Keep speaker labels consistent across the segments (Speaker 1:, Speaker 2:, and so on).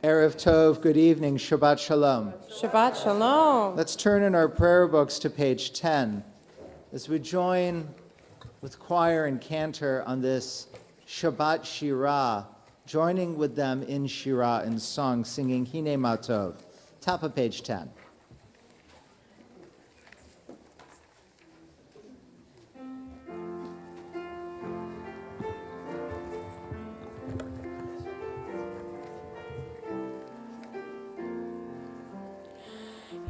Speaker 1: Erev Tov, good evening, Shabbat Shalom.
Speaker 2: Shabbat Shalom.
Speaker 1: Let's turn in our prayer books to page 10 as we join with choir and cantor on this Shabbat Shirah, joining with them in Shirah in song, singing Hine Ma Tov. Top of page 10.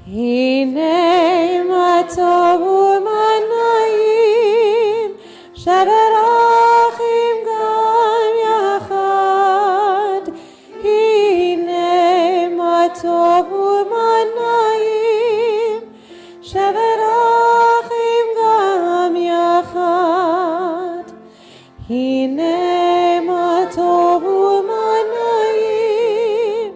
Speaker 2: Hine ma tov u'manayim sheberachim gam yachad. Hine ma tov u'manayim sheberachim gam yachad. Hine ma tov u'manayim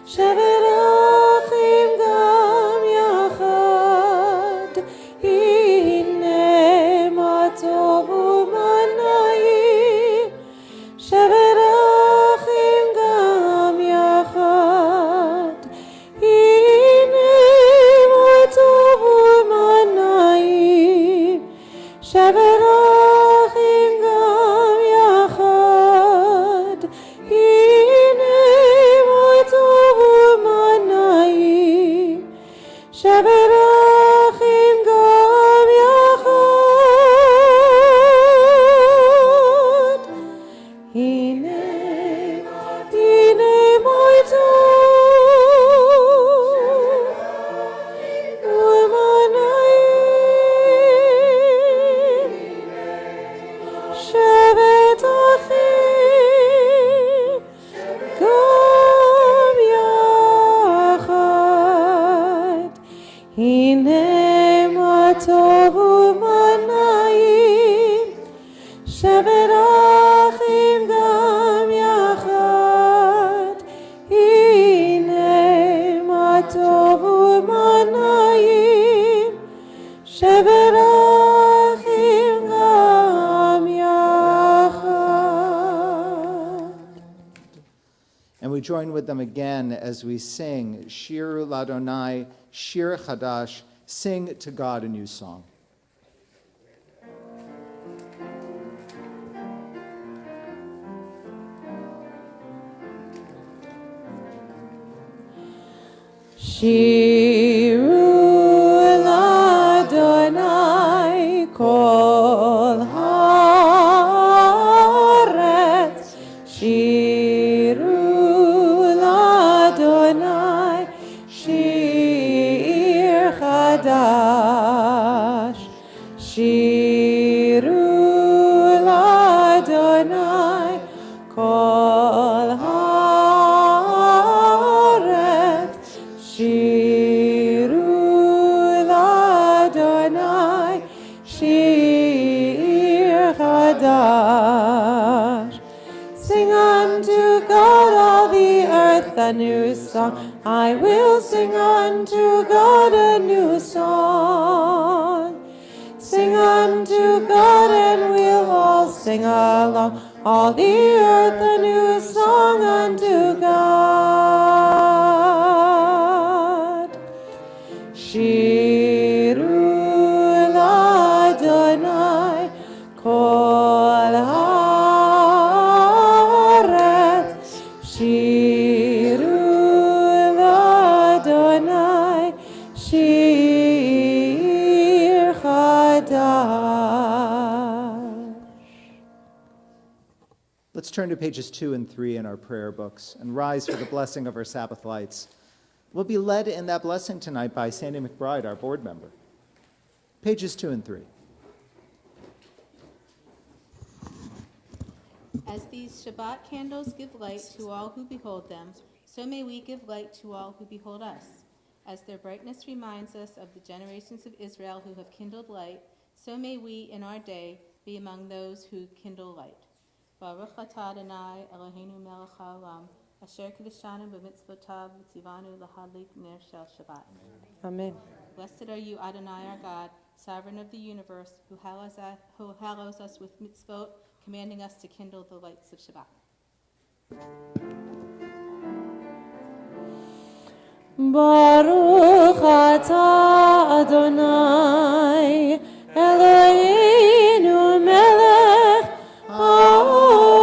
Speaker 2: sheberachim gam yachad. Hine ma tov u'manayim sheberachim gam yachad. Hine ma tov u'manayim sheberachim gam yachad. Hine ma tov u'manayim sheberachim gam yachad. Hine ma tov u'manayim sheberachim gam yachad. Hine ma tov u'manayim sheberachim gam yachad. Hine ma tov u'manayim sheberachim gam yachad.
Speaker 1: And we join with them again as we sing Shir Ladonai, Shir Chadash, sing to God a new song.
Speaker 2: Shiru l'Adonai kol haaretz. Shiru l'Adonai shir chadash. Shiru l'Adonai kol haaretz. Shiru l'Adonai shir chadash. Sing unto God all the earth a new song. I will sing unto God a new song. Sing unto God and we'll all sing along. All the earth a new song unto God. Shiru l'Adonai kol haaretz. Shiru l'Adonai shir chadash.
Speaker 1: Let's turn to pages 2 and 3 in our prayer books and rise for the blessing of our Sabbath lights. We'll be led in that blessing tonight by Sandy McBride, our board member. Pages 2 and 3.
Speaker 3: As these Shabbat candles give light to all who behold them, so may we give light to all who behold us. As their brightness reminds us of the generations of Israel who have kindled light, so may we in our day be among those who kindle light. Baruch atah Adonai Eloheinu melech haolam, asher kiddushanu b'mitzvotav v'tzivanu lahadlik ner shel Shabbat.
Speaker 2: Amen.
Speaker 3: Blessed are you, Adonai our God, sovereign of the universe, who hallows us with mitzvot, commanding us to kindle the lights of Shabbat.
Speaker 2: Baruch atah Adonai Eloheinu melech haolam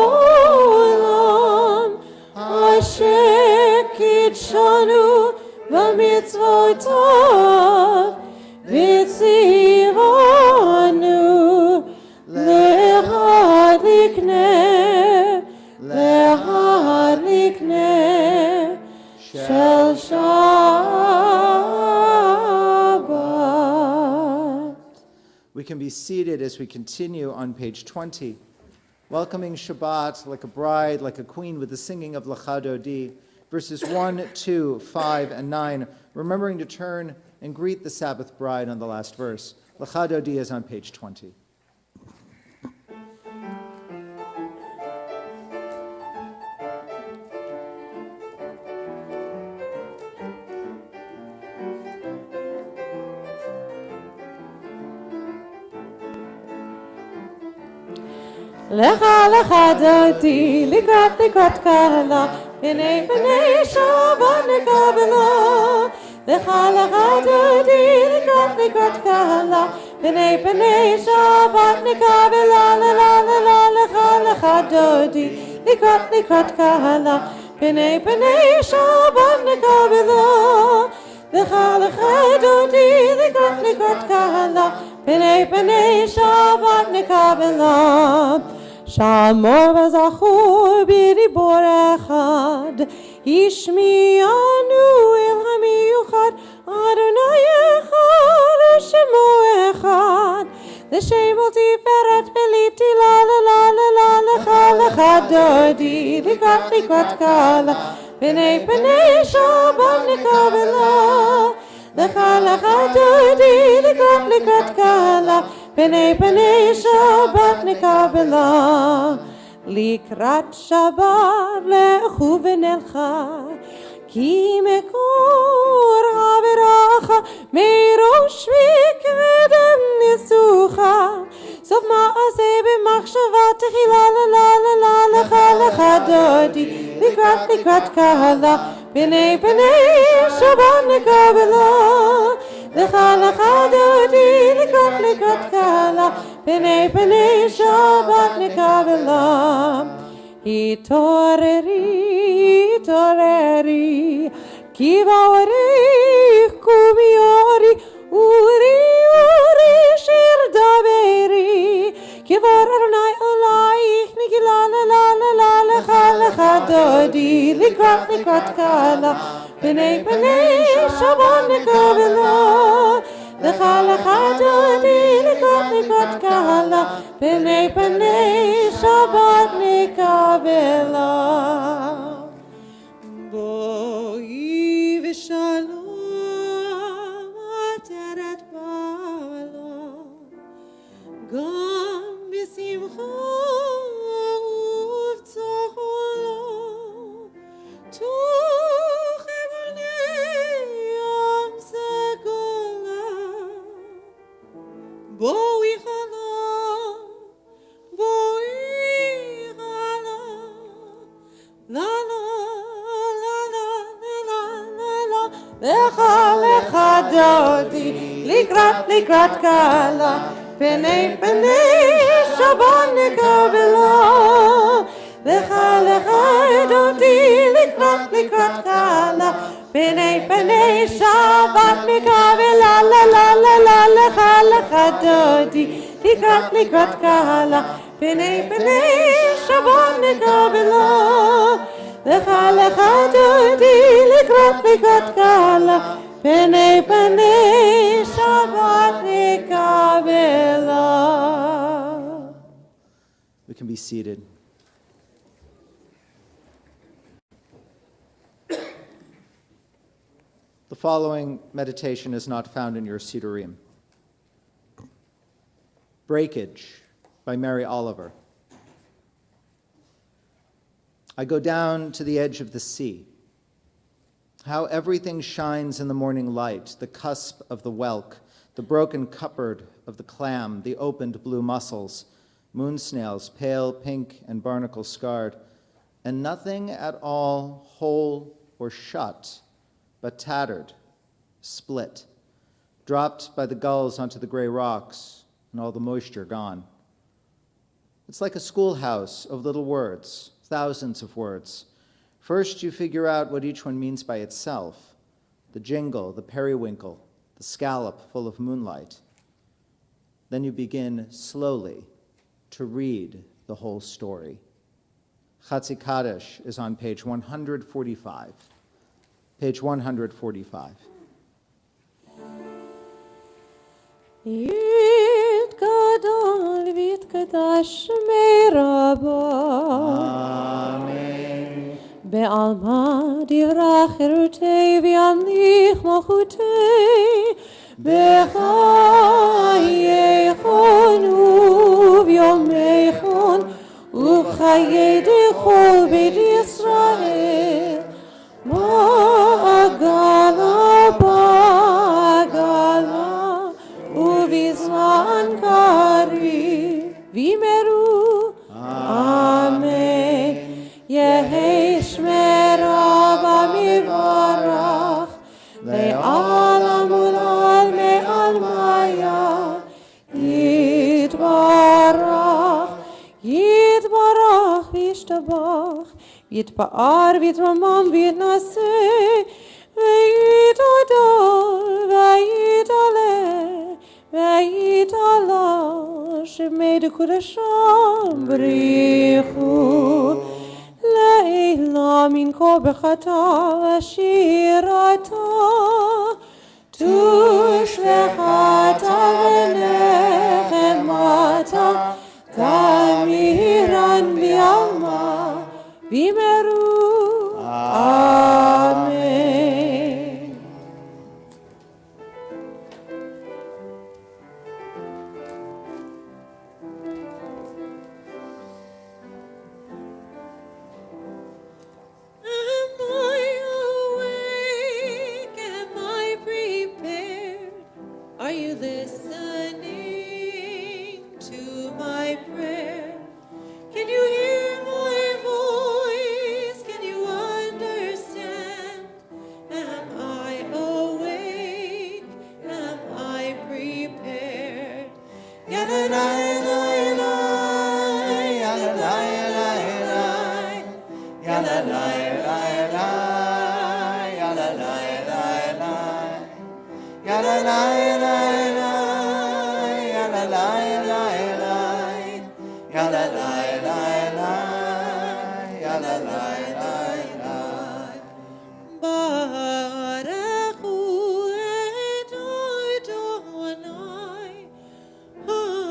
Speaker 2: asher kitshanu b'mitzvotav v'tzivanu lehadlikneh shel Shabbat.
Speaker 1: We can be seated as we continue on page 20, welcoming Shabbat like a bride, like a queen, with the singing of Lecha Dodi, verses 1, 2, 5, and 9, remembering to turn and greet the Sabbath bride on the last verse. Lecha Dodi is on page 20.
Speaker 2: Lecha lecha dodi likrat kala b'nei Shabbat nekabela. Lecha lecha dodi likrat kala b'nei Shabbat nekabela. La la la la lecha lecha dodi likrat kala b'nei Shabbat nekabela. Lecha lecha dodi likrat kala b'nei Shabbat nekabela. Shamor v'zachor b'dibor echad, Ishmi'anu el hamiyuchad, Adonai echad, Shemo echad, L'shem al tiferet v'liti la la la la la lecha lecha dodi, likrat kala, b'nei Shabbat nekabela. Lecha lecha dodi, likrat kala, b'nei Shabbat nekabela. Likrat Shabbat lechu v'nelcha, ki mekor haveracha, merosh mikvedem nisucha. Sof ma'aseh b'machshava techila la la la la lecha lecha dodi, likrat kala, b'nei Shabbat nekabela. Lecha lecha dodi, likrat kala, b'nei Shabbat nekabela. Hitoreri, ki va'orich kumiori, uri shir daveri, ki var Adonai alaich, nikila la la la la lecha lecha dodi, likrat kala, b'nei Shabbat nekabela. Lecha lecha dodi, likrat kala, b'nei Shabbat nekabela. Boi v'shalom ateret balo, gam b'simcha uv'tzacholo, tuchevonei segola. Boi chalom, la la la la la la la. Lecha lecha dodi, likrat kala, b'nei Shabbat nekabela. Lecha lecha dodi, likrat kala, b'nei Shabbat nekabela. La la la la lecha lecha dodi, likrat kala, b'nei Shabbat nekabela. Lecha lecha dodi, likrat kala, b'nei Shabbat nekabela.
Speaker 1: We can be seated. The following meditation is not found in your Sidurim. Breakage by Mary Oliver. I go down to the edge of the sea. How everything shines in the morning light, the cusp of the whelk, the broken cupboard of the clam, the opened blue mussels, moon snails, pale, pink, and barnacle-scarred, and nothing at all whole or shut, but tattered, split, dropped by the gulls onto the gray rocks, and all the moisture gone. It's like a schoolhouse of little words, thousands of words. First, you figure out what each one means by itself, the jingle, the periwinkle, the scallop full of moonlight. Then you begin slowly to read the whole story. Chatzi Kaddish is on page 145. Page 145.
Speaker 2: יתגדל ויתקדש שמי רבו.
Speaker 1: Amen.
Speaker 2: בעלמא דברה חירותי וימליך מלכותי. בחיי חון וביומי חון ובחיי דכל בית ישראל. בעגלה בעגלה ובזמן קריב וימרו אמן. יהי שמי רבא מברך לעולם ולעד מעלמיה. יתברך יתברך וישתבח ויתפאר ויתרומם ויתנשא ויתהדר ויתעלה ויתעלה שמי דקודשם בריחו לעילם ינקוב בחטא ושירתה תושלכתה ונחמתה תמירן ביעלמה וימרו אמן. Am I awake? Am I prepared? Are you listening to my prayer? Can you hear my voice? Can you understand? Am I awake? Am I prepared? Barakhu et Adonai HaMevorach.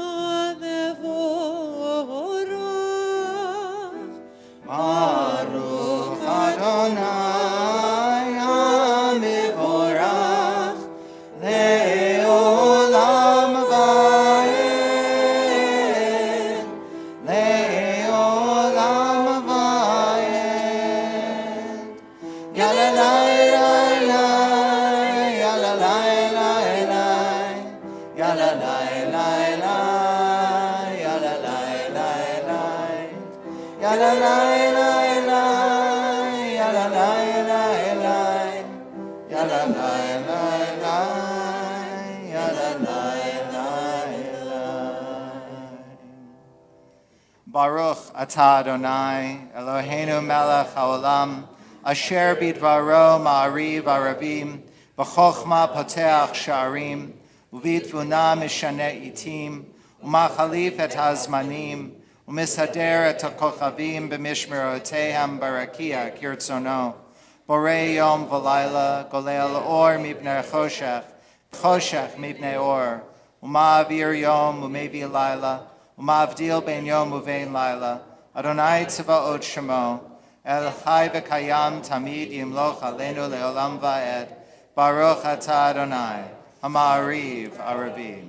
Speaker 1: Baruch Adonai HaMevorach le'olam va'ed, le'olam va'ed. Yalalai, yalalai, yalalai, yalalai, yalalai, yalalai, Baruch atah Adonai, Eloheinu melech haolam, asher bidvaro ma'ariv arabim, b'chochma poteach sha'arim, u'bitvuna mishaneh itim, u'machalif et hazmanim, u'misader et hakochavim b'mishmerotehem barakia kirtzono, borei yom v'layla, golel or mipnei choshech, choshech mipnei or, u'ma'avir yom u'mevi layla, Umavdil ben yom uvein laila, Adonai tzavaot shemo, El chai v'kayam tamid yimloch aleinu leolam va'ed, Baruch atah Adonai, Hama'ariv arabim.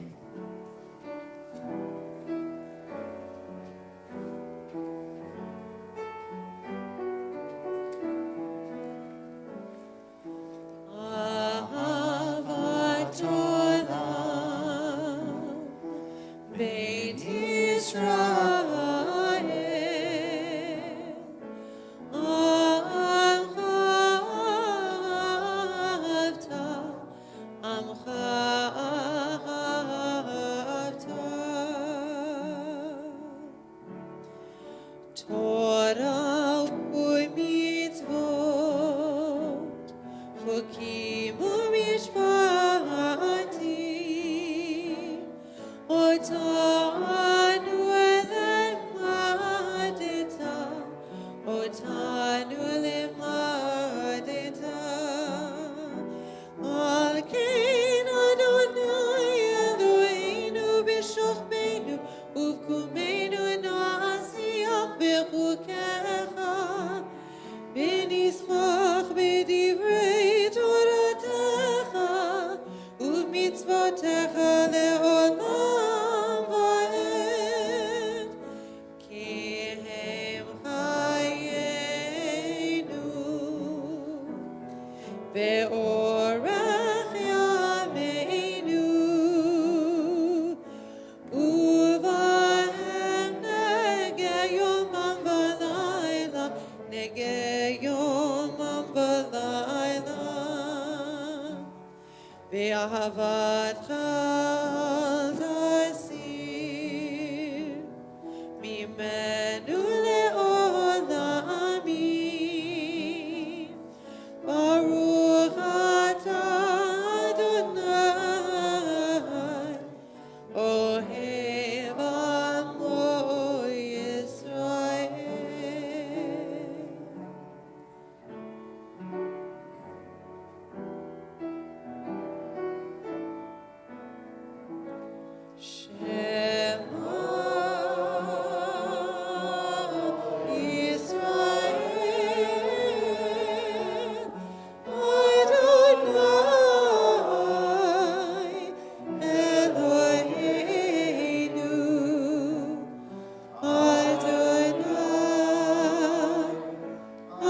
Speaker 2: Ahavat olam Beit Israel, Amcha Torah u'mitzvot, chukim u'mishpatim, otanu lemadeta, otanu lemadeta. Al kein Adonai Eloheinu b'shochbeinu uv'kumeinu na'asiach b'chukecha, v'nismach b'divrei toratecha uv'mitzvotecha le'olam va'ed, ki hem chayenu ve'orech yameinu, uvahem nege yomam v'layla, nege yomam v'layla, ve'ahavatcha tasir mimenu le'olamim. Baruch atah Adonai, ohev amo Yisrael. Shema Yisrael, Adonai Eloheinu,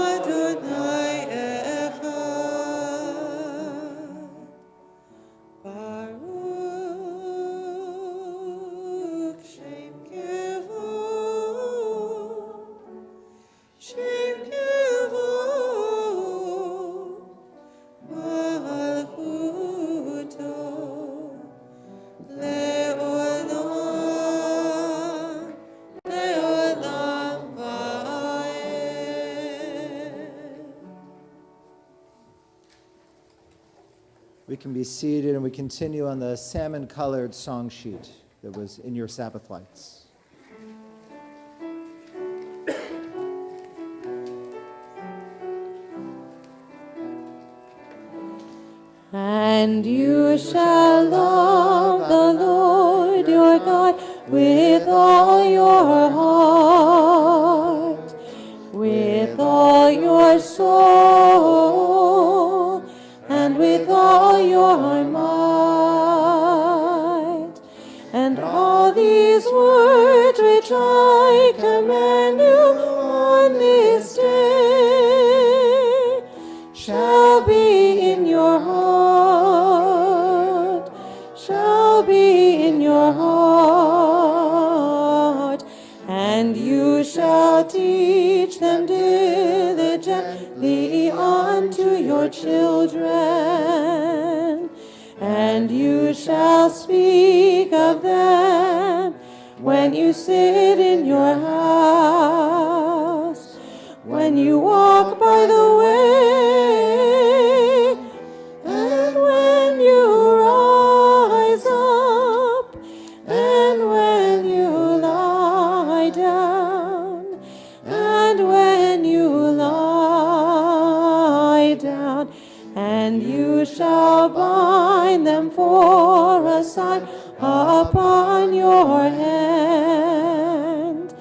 Speaker 2: Adonai Echad. Baruch Shem Kevod, Malchuto, Le'olam va'ed.
Speaker 1: We can be seated and we continue on the salmon-colored song sheet that was in your Sabbath lights.
Speaker 2: And you shall love the Lord your God with all your heart, with all your soul, and with all your might. And all these words which I command you on this day shall be in your heart, shall be in your heart, and you shall teach them diligently unto your children, and you shall speak of them when you sit in your house, when you walk by the way, and when you rise up, and when you lie down, and when you lie down, and you shall bind them for a sign upon your hand,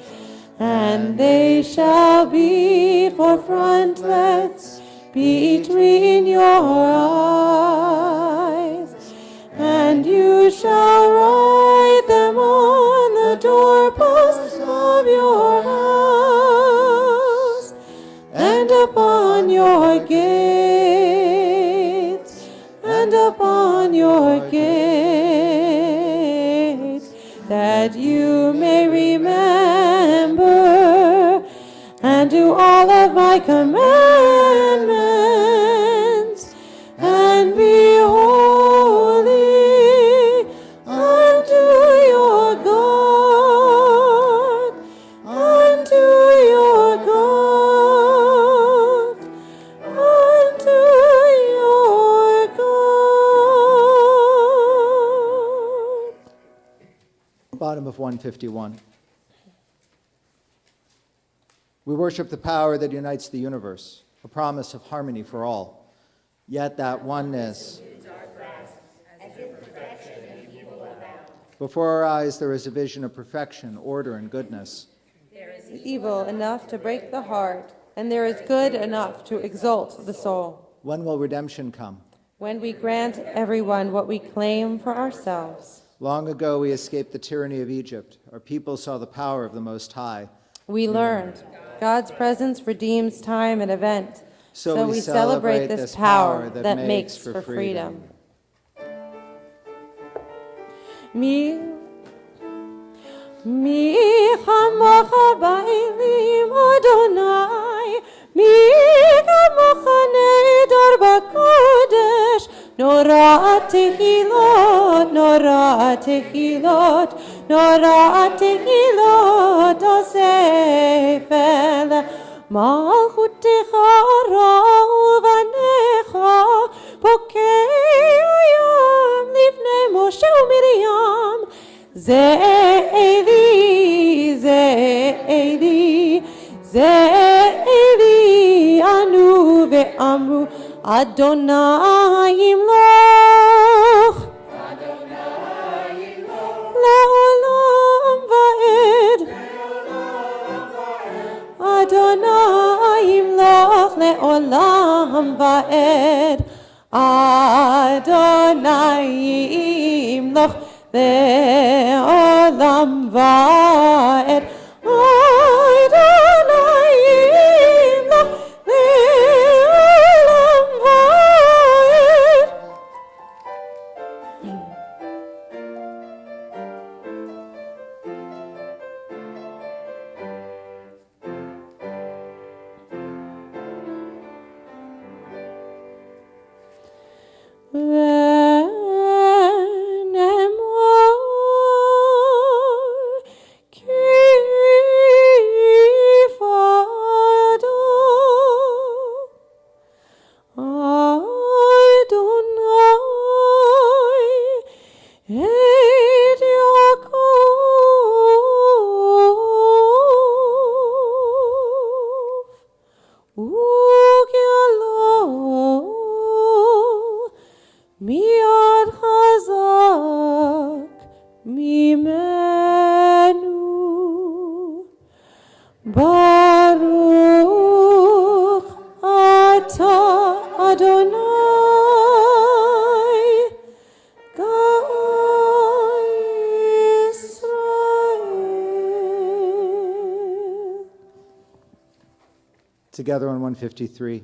Speaker 2: and they shall be for frontlets between your eyes, and you shall write them on the doorposts of your house, and upon your gates, and upon your gates, that that you may remember and do all of my commandments, and be holy unto your God, unto your God, unto your God.
Speaker 1: Bottom of 151. We worship the power that unites the universe, a promise of harmony for all. Yet that oneness, before our eyes there is a vision of perfection, order, and goodness.
Speaker 2: There is evil enough to break the heart, and there is good enough to exalt the soul.
Speaker 1: When will redemption come?
Speaker 2: When we grant everyone what we claim for ourselves.
Speaker 1: Long ago we escaped the tyranny of Egypt. Our people saw the power of the Most High.
Speaker 2: We learned God's presence redeems time and event.
Speaker 1: So we celebrate this power that makes for freedom.
Speaker 2: Mi chamocha ba'elim Adonai, mi chamocha nehedor b'kodesh, nora tehilot, nora tehilot, nora tehilot osefel, malchutecha ra'u v'necha, pokei hayam livnei Moshe u'Miriam, ze Eli, anu ve'amru, Adonai yimloch, le'olam va'ed, Adonai yimloch le'olam va'ed, Adonai yimloch le'olam va'ed, Adonai yimloch le'olam va'ed. Miad chazak mimenu, Baruch atah Adonai, Gai Yisrael.
Speaker 1: Together on 153.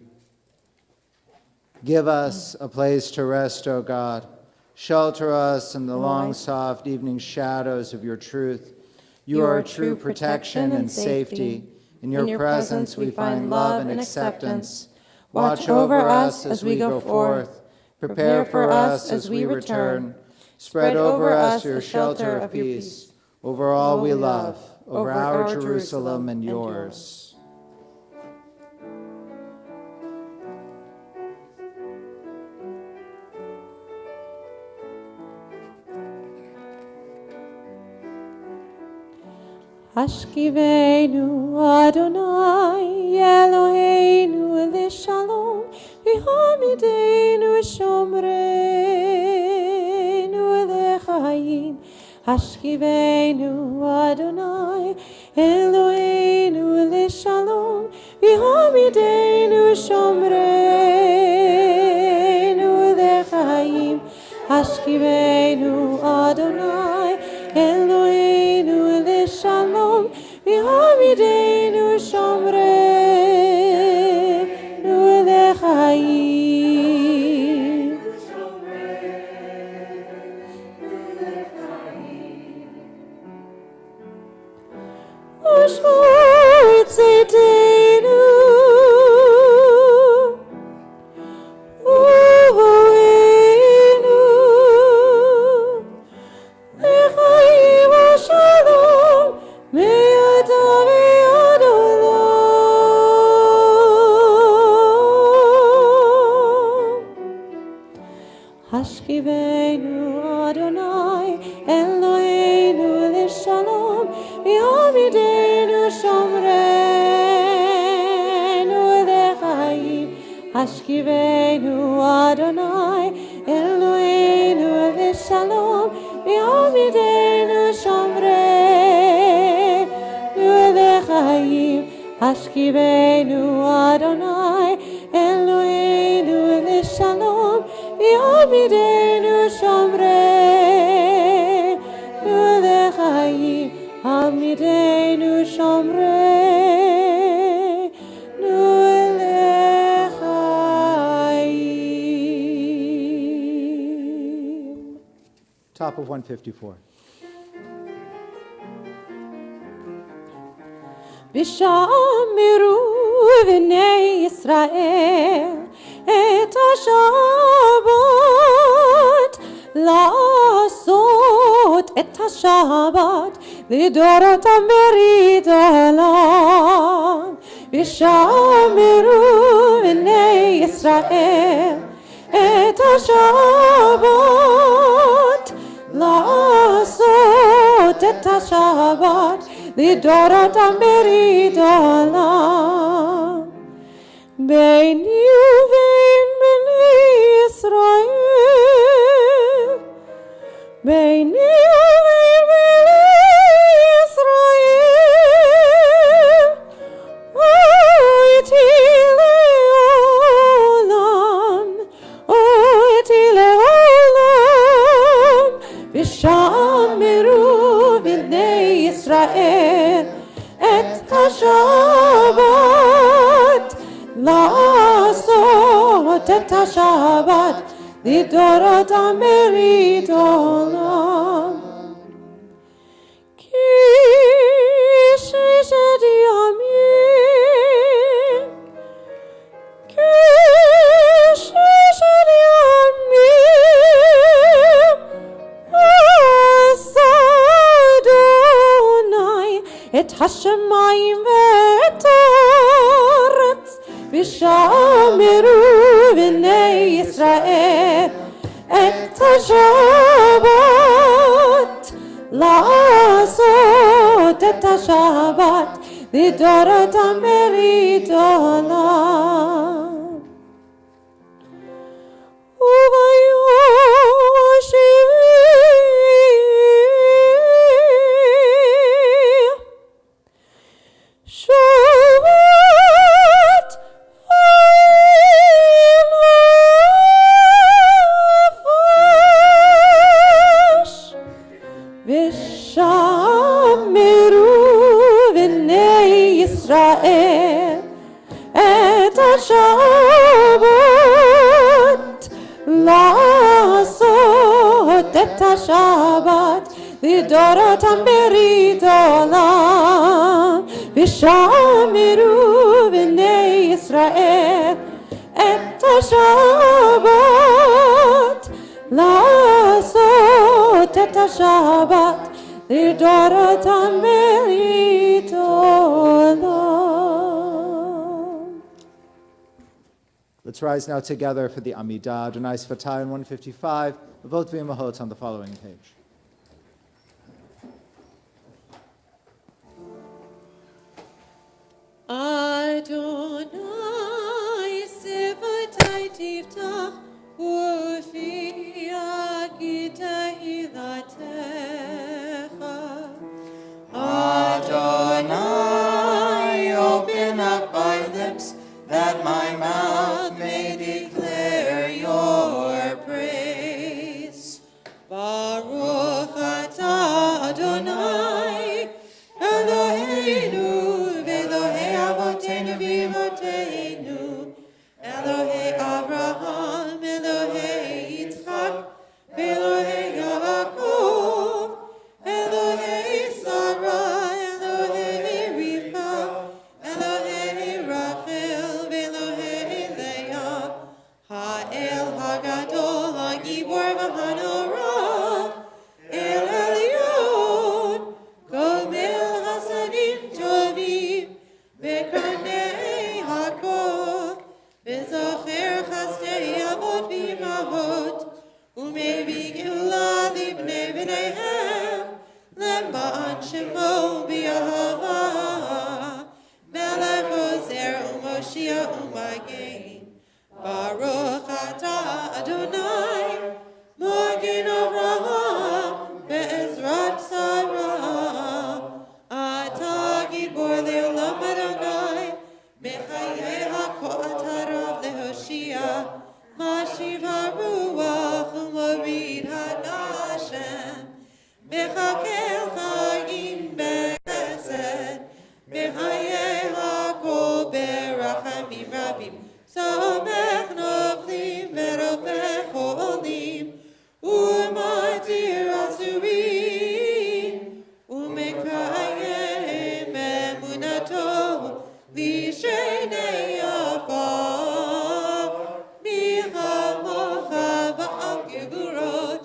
Speaker 1: Give us a place to rest, O God. Shelter us in the long, soft evening shadows of your truth. You are true protection and safety. In your presence we find love and acceptance. Watch over us as we go forth. Prepare for us as we return. Spread over us your shelter of peace. Over all we love, over our Jerusalem and yours.
Speaker 2: Ashkivenu Adonai Eloheinu L'shalom V'hamidenu Shomreinu L'chaim. Ashkivenu Adonai Eloheinu L'shalom V'hamidenu Shomreinu L'chaim. Ashkivenu Adonai Eloheinu L'shalom V'hamidenu Shomreinu L'chaim. Ushmor tzedenu, uvoenu, lechaim v'shalom, me'ata ve'ad olam. Hashkivenu Adonai, Eloheinu l'shalom, v'yamidenu shomrenu l'chaim. Hashkivenu Adonai, Eloheinu l'shalom, v'yamidenu shomrenu l'chaim. Hashkivenu Adonai, Eloheinu l'shalom, v'yamidenu shomrenu l'chaim. Hamidenu shomrenu l'chaim.
Speaker 1: Top of 154.
Speaker 2: V'shamiru b'nei Yisrael et ha-Shabbat, לעשות את השבת לדורותם ברית עולם. ושמרו בני ישראל את השבת, לעשות את השבת לדורותם ברית עולם. ביני ובין בני ישראל, ביני ובין בני ישראל, הייתי לעולם, הייתי לעולם. ושמרו בני ישראל את השבת, לעשות את השבת לדורותם ברית עולם. כי ששת ימים, כי ששת ימים עשה אדוני את השמיים ואת הארץ. ושמרו בני ישראל את השבת, לעשות את השבת לדורותם ברית עולם. וביום השביעי שבת ושמרו בני ישראל את השבת, לעשות את השבת לדורותם ברית עולם. ושמרו בני ישראל את השבת, לעשות את השבת לדורותם ברית עולם.
Speaker 1: Let's rise now together for the Amidah, Adonai Sfatai in 155, Avot v'Imahot on the following page.
Speaker 2: Adonai Sivatai Tiftach Ufi Agita Hilatecha.
Speaker 4: Adonai, open up my lips, that my mouth may declare your praise.
Speaker 2: Baruch Shemo B'Yahava, Melech Ozer U'Moshiach U'Magen. Baruch Atah Adonai, Magen Avraham, Be'ezrat Sarah. Atah Gibor Le'olam Adonai, Mechayeh HaKol Atarav Lehoshia, Mashiv HaRuach U'Morid HaNashem. Mechakel Chayim B'Chesed, Mechayeh HaKol Berachamim Rabim. Samech Noflim Verofech Holim, U'Matir Asurim, U'Mekayem Emunato, Lishenei Afar, Michamocha Ba'al Gevurot,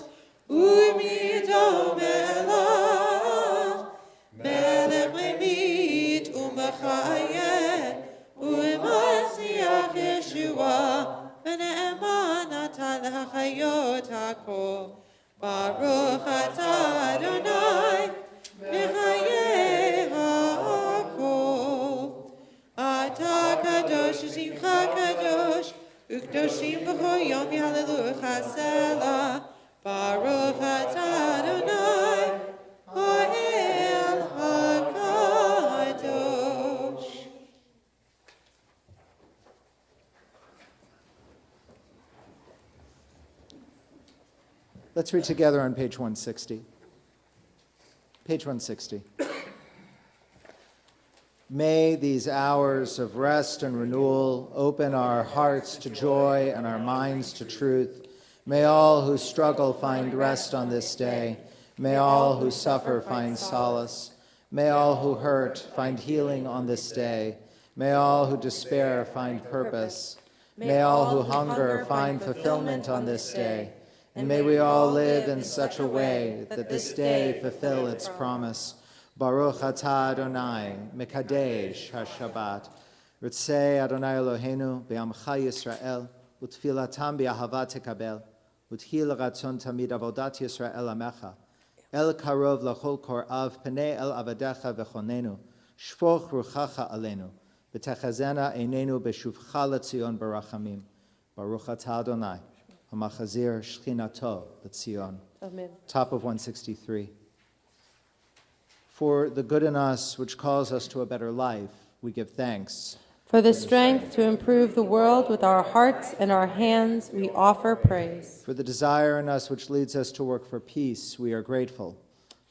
Speaker 2: U'Midom Melach, Melech Memit U'Mechayeh, U'Mashiach Yeshua, V'ne'eman atah l'chayot hakol. Baruch atah Adonai, Mechayeh hakol. Atah kadosh u'shimcha kadosh, u'kdoshim b'chol yom yahalelucha selah. Baruch atah Adonai, ha'el hakadosh.
Speaker 1: Let's read together on page 160. Page 160. May these hours of rest and renewal open our hearts to joy and our minds to truth. May all who struggle find rest on this day. May all who suffer find solace. May all who hurt find healing on this day. May all who despair find purpose. May all who hunger find fulfillment on this day. And may we all live in such a way that this day fulfill its promise. Baruch atah Adonai, Mekadesh HaShabbat. Ritzei Adonai Eloheinu, Be'amcha Yisrael, Utfilatam Be'ahava Tekabel, Uthil Ratzon Tamid Avodat Yisrael Amecha, El Karov Lachol Korav, Penei El Avadecha V'chonenu, Shfoch Ruchacha Aleinu, V'techazena Einenu B'shuvcha L'Tzion Barachamim. Baruch atah Adonai, HaMachazir Shchinato L'Tzion.
Speaker 2: Amen.
Speaker 1: Top of 163. For the good in us which calls us to a better life, we give thanks.
Speaker 2: For the strength to improve the world with our hearts and our hands, we offer praise.
Speaker 1: For the desire in us which leads us to work for peace, we are grateful.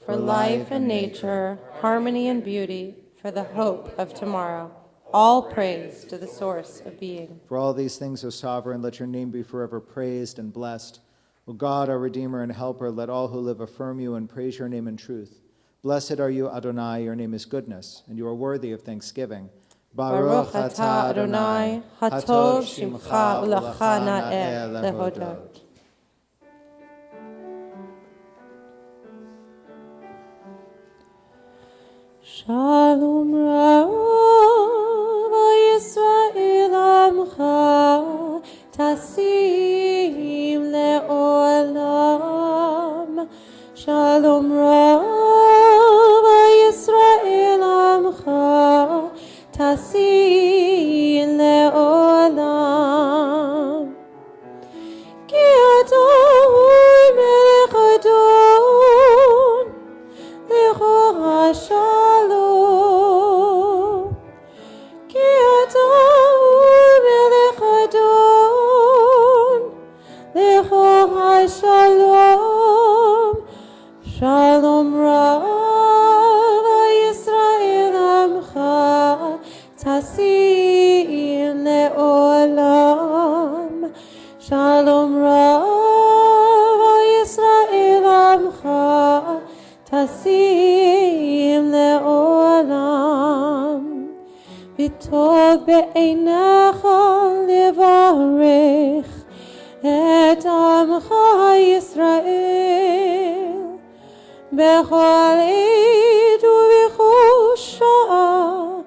Speaker 2: For life and nature, harmony and beauty, for the hope of tomorrow, all praise to the source of being.
Speaker 1: For all these things, O Sovereign, let your name be forever praised and blessed. O God, our Redeemer and Helper, let all who live affirm you and praise your name in truth. Blessed are you, Adonai, your name is goodness, and you are worthy of thanksgiving.
Speaker 2: Baruch atah Adonai, hatov shimcha u'lecha na'eh lehodot. Shalom Rav Yisrael Amcha Tasim Le'olam. Shalom Rav Yisrael Amcha Tasim Le'olam. Ki Adonai Melech Adon Le'chol Shalom. Ki Adonai Melech Adon Le'chol Shalom. Shalom Rav Yisrael Amcha Tasim Le'olam. Shalom Rav Yisrael Amcha Tasim Le'olam. V'tov be'einecha levarech et Amcha Yisrael bechol עת ובכל שעה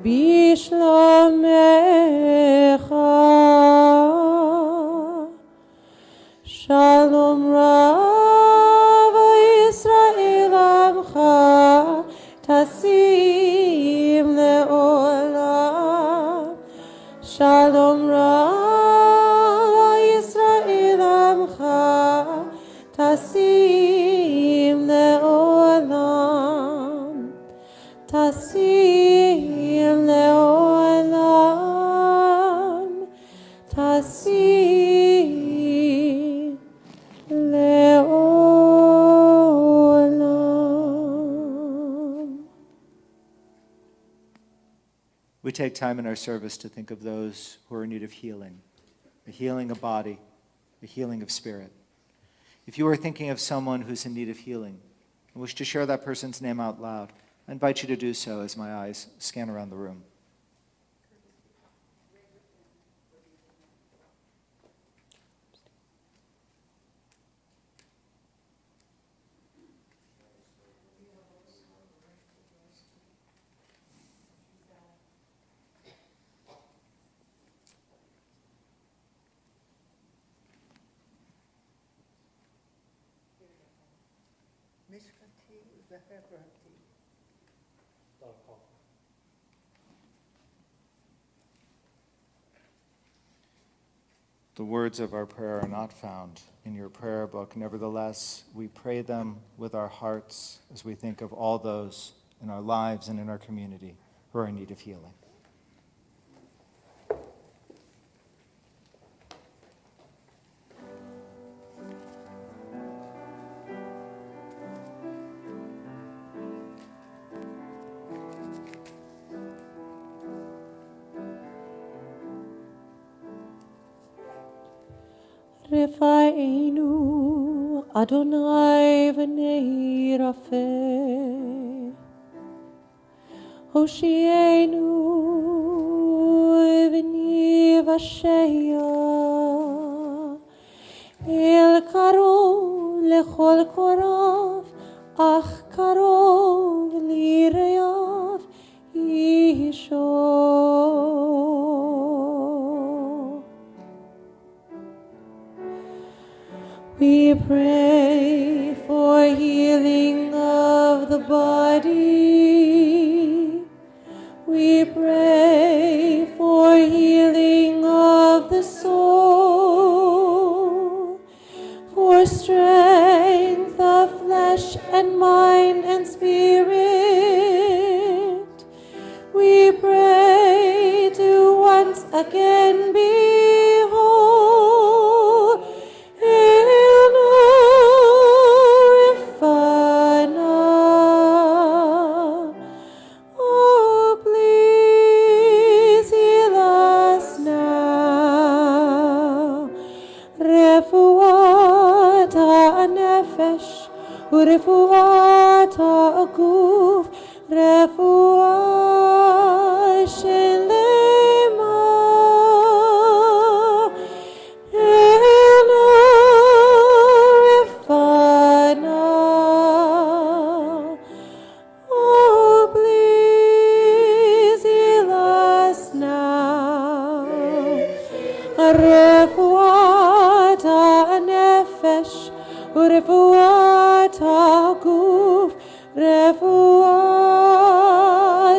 Speaker 2: בשלומך. Shalom Rav Yisrael Amcha tasim le'olam. Shalom Ra Yisrael Amcha, tasim le'olam. Tasim le'olam, tasim le'olam.
Speaker 1: We take time in our service to think of those who are in need of healing, a healing of body, a healing of spirit. If you are thinking of someone who's in need of healing and wish to share that person's name out loud, I invite you to do so as my eyes scan around the room. The words of our prayer are not found in your prayer book. Nevertheless, we pray them with our hearts as we think of all those in our lives and in our community who are in need of healing.
Speaker 2: Refa'enu Adonai v'nei rafeh, Hoshienu v'nei v'sheya, El karov lechol korav, ach karov lireyav yisho. We pray for healing of the body. We pray for healing of the soul, for strength of flesh and mind and spirit. We pray to once again be whole. Oh, please heal us now. Refuat ha'nefesh, urefuat ha'guf, refuat shelema. Oh, please heal us now. Refuat ha'nefesh, urefuat ha'guf, refuat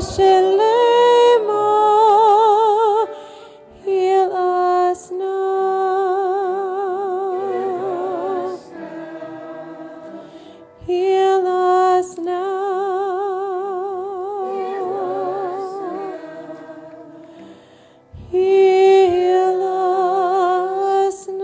Speaker 2: shelema. Heal us now. Heal us now. Heal us now.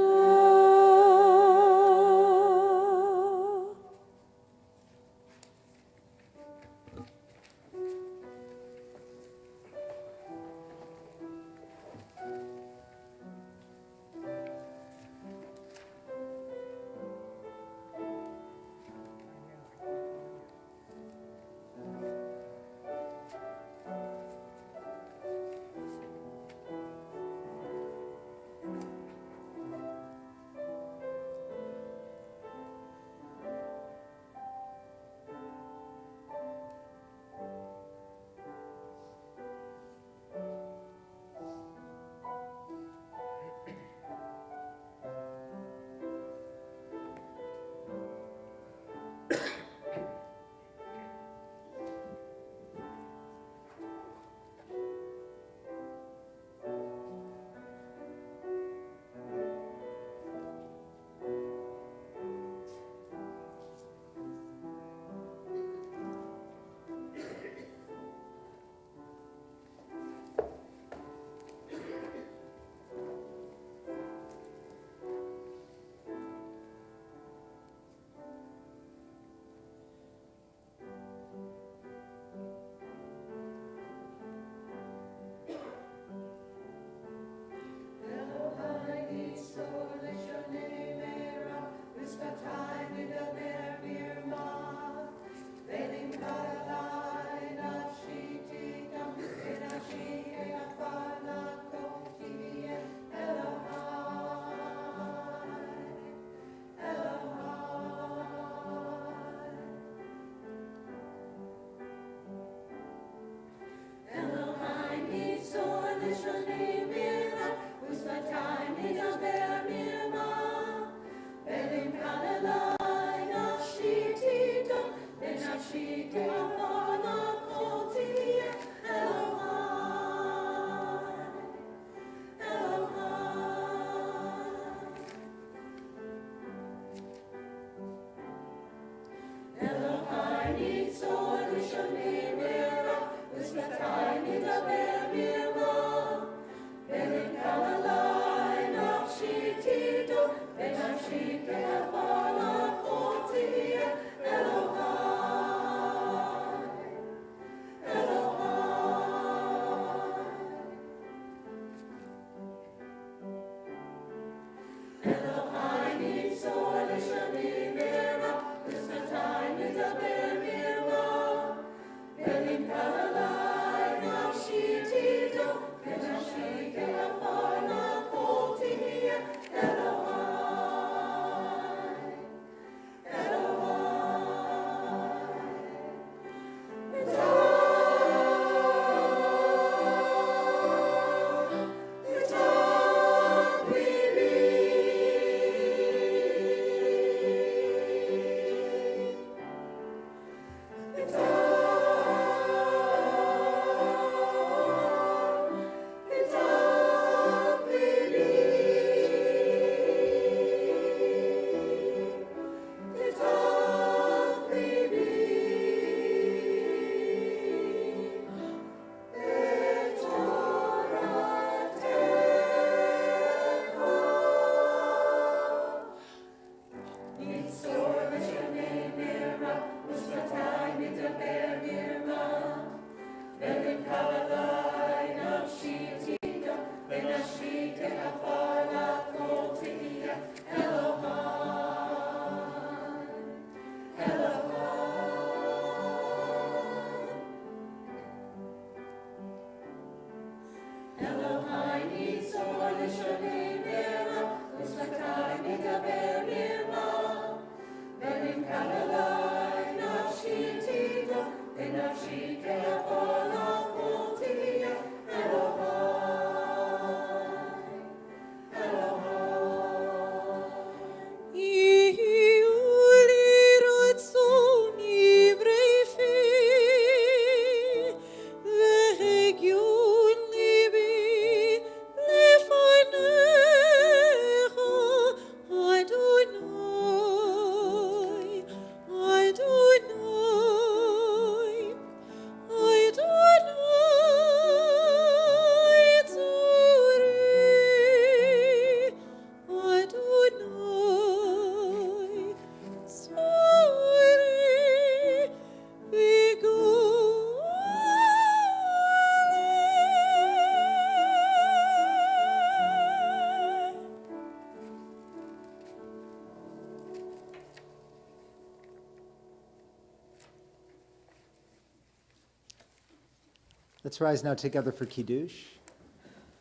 Speaker 1: Let's rise now together for Kiddush.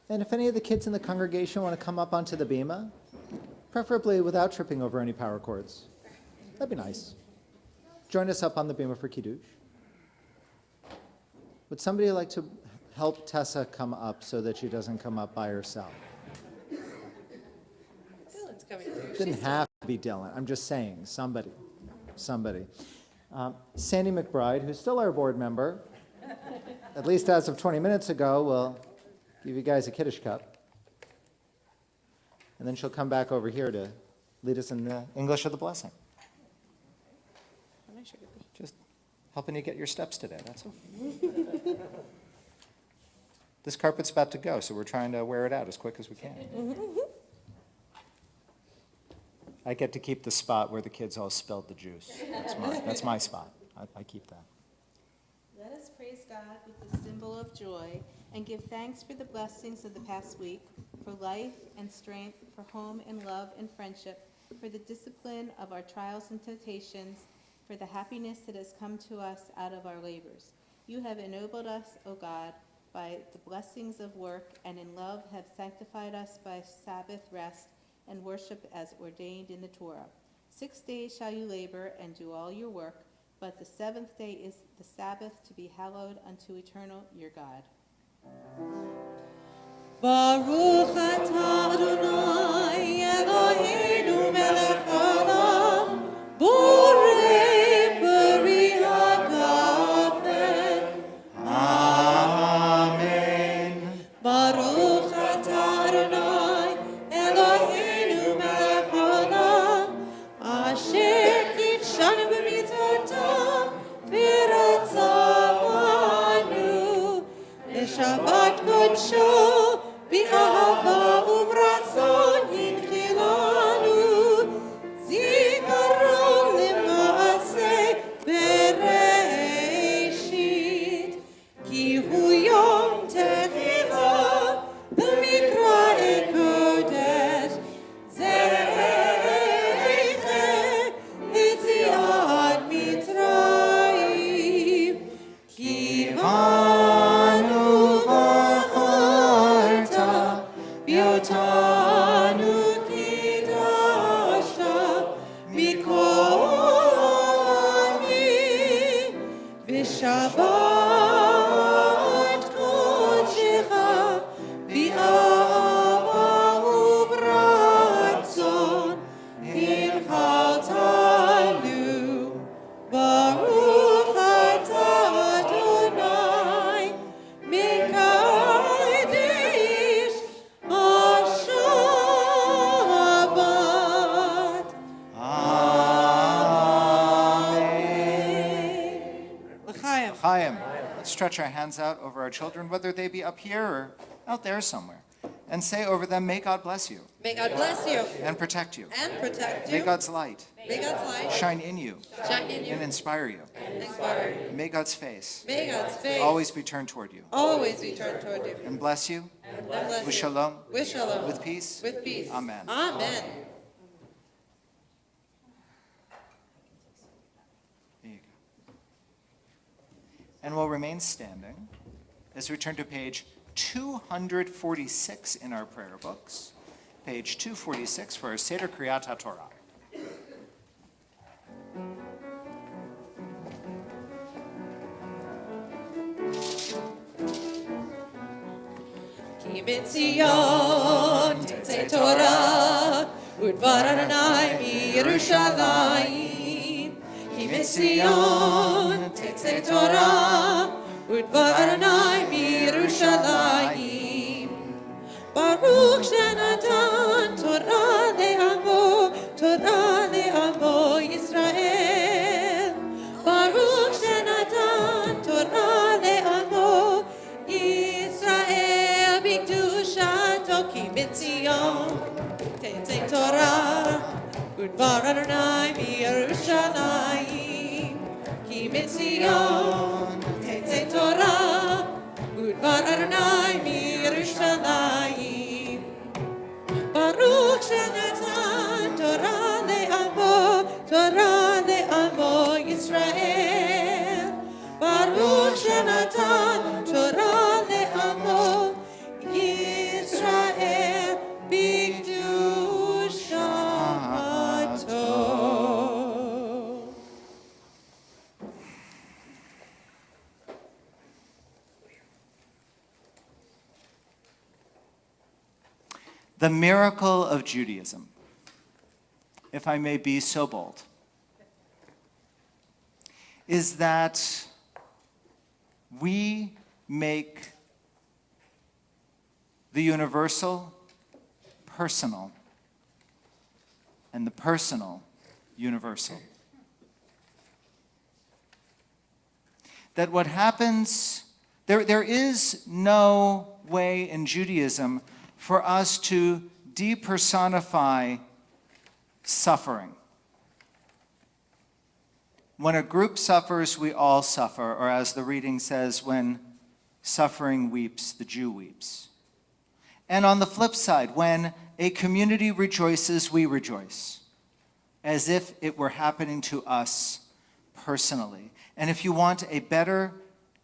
Speaker 1: And if any of the kids in the congregation want to come up onto the bima, preferably without tripping over any power cords, that'd be nice. Join us up on the bima for Kiddush. Would somebody like to help Tessa come up so that she doesn't come up by herself?
Speaker 2: Dylan's coming through.
Speaker 1: Didn't have to be Dylan. I'm just saying, somebody. Sandy McBride, who's still our board member, at least as of 20 minutes ago, will give you guys a Kiddush cup. And then she'll come back over here to lead us in the English of the blessing. Just helping you get your steps today, that's all. This carpet's about to go, so we're trying to wear it out as quick as we can. I get to keep the spot where the kids all spilled the juice. That's my spot. I keep that.
Speaker 3: Let us praise God with the symbol of joy and give thanks for the blessings of the past week, for life and strength, for home and love and friendship, for the discipline of our trials and temptations, for the happiness that has come to us out of our labors. You have ennobled us, O God, by the blessings of work, and in love have sanctified us by Sabbath rest and worship as ordained in the Torah. 6 days shall you labor and do all your work, but the seventh day is the Sabbath to be hallowed unto eternal your God.
Speaker 2: Baruch atah Adonai Eloheinu melech haolam, borei peri hagafen.
Speaker 4: Amen.
Speaker 2: Baruch atah Adonai Eloheinu melech haolam, asher kitshanu b'mitzvotav v'ratzavanu l'shabbat kodsho b'ahava u'b'ratzon hinchilanu zikaron l'maaseh bereishit ki hu yom tehillah b'mikra'e kodesh zeiche yetziat mitzrayim ki קודשך באהבה וברצון הנחלתנו. ברוך אתה אדוני מקדש השבת. L'chaim.
Speaker 1: Chaim. Let's stretch our hands out over our children, whether they be up here or out there somewhere, and say over them, may God bless you
Speaker 2: May God bless you
Speaker 1: and protect you.
Speaker 2: and protect
Speaker 1: May
Speaker 2: you.
Speaker 1: God's light
Speaker 2: May God's light
Speaker 1: shine in you
Speaker 2: shine in you
Speaker 1: and inspire you.
Speaker 2: and inspire you.
Speaker 1: May God's face
Speaker 2: May God's face
Speaker 1: always be turned toward you
Speaker 2: always be turned toward you.
Speaker 1: and bless you
Speaker 2: And bless
Speaker 1: with
Speaker 2: you.
Speaker 1: shalom,
Speaker 2: With shalom.
Speaker 1: with peace.
Speaker 2: With peace.
Speaker 1: Amen.
Speaker 2: Amen.
Speaker 1: There you go. And we'll remain standing as we turn to page 246 in our prayer books. Page 246 for our Seder Kriyat HaTorah.
Speaker 2: כי בציון תצא תורה ודבר אדוני מירושלים. כי בציון תצא תורה ודבר אדוני מירושלים. ברוך שנתן תורה לעמו ישראל. ברוך שנתן תורה לעמו ישראל בקדושתו. כי בציון תצא תורה ודבר אדוני מירושלים. כי בציון תצא תורה ודבר אדוני מירושלים. ברוך שנתן תורה לעמו ישראל. ברוך שנתן תורה לעמו ישראל בקדושתו.
Speaker 1: The miracle of Judaism, if I may be so bold, is that we make the universal personal and the personal universal. That what happens, there is no way in Judaism for us to depersonify suffering. When a group suffers, we all suffer, or as the reading says, when suffering weeps, the Jew weeps. And on the flip side, when a community rejoices, we rejoice, as if it were happening to us personally. And if you want a better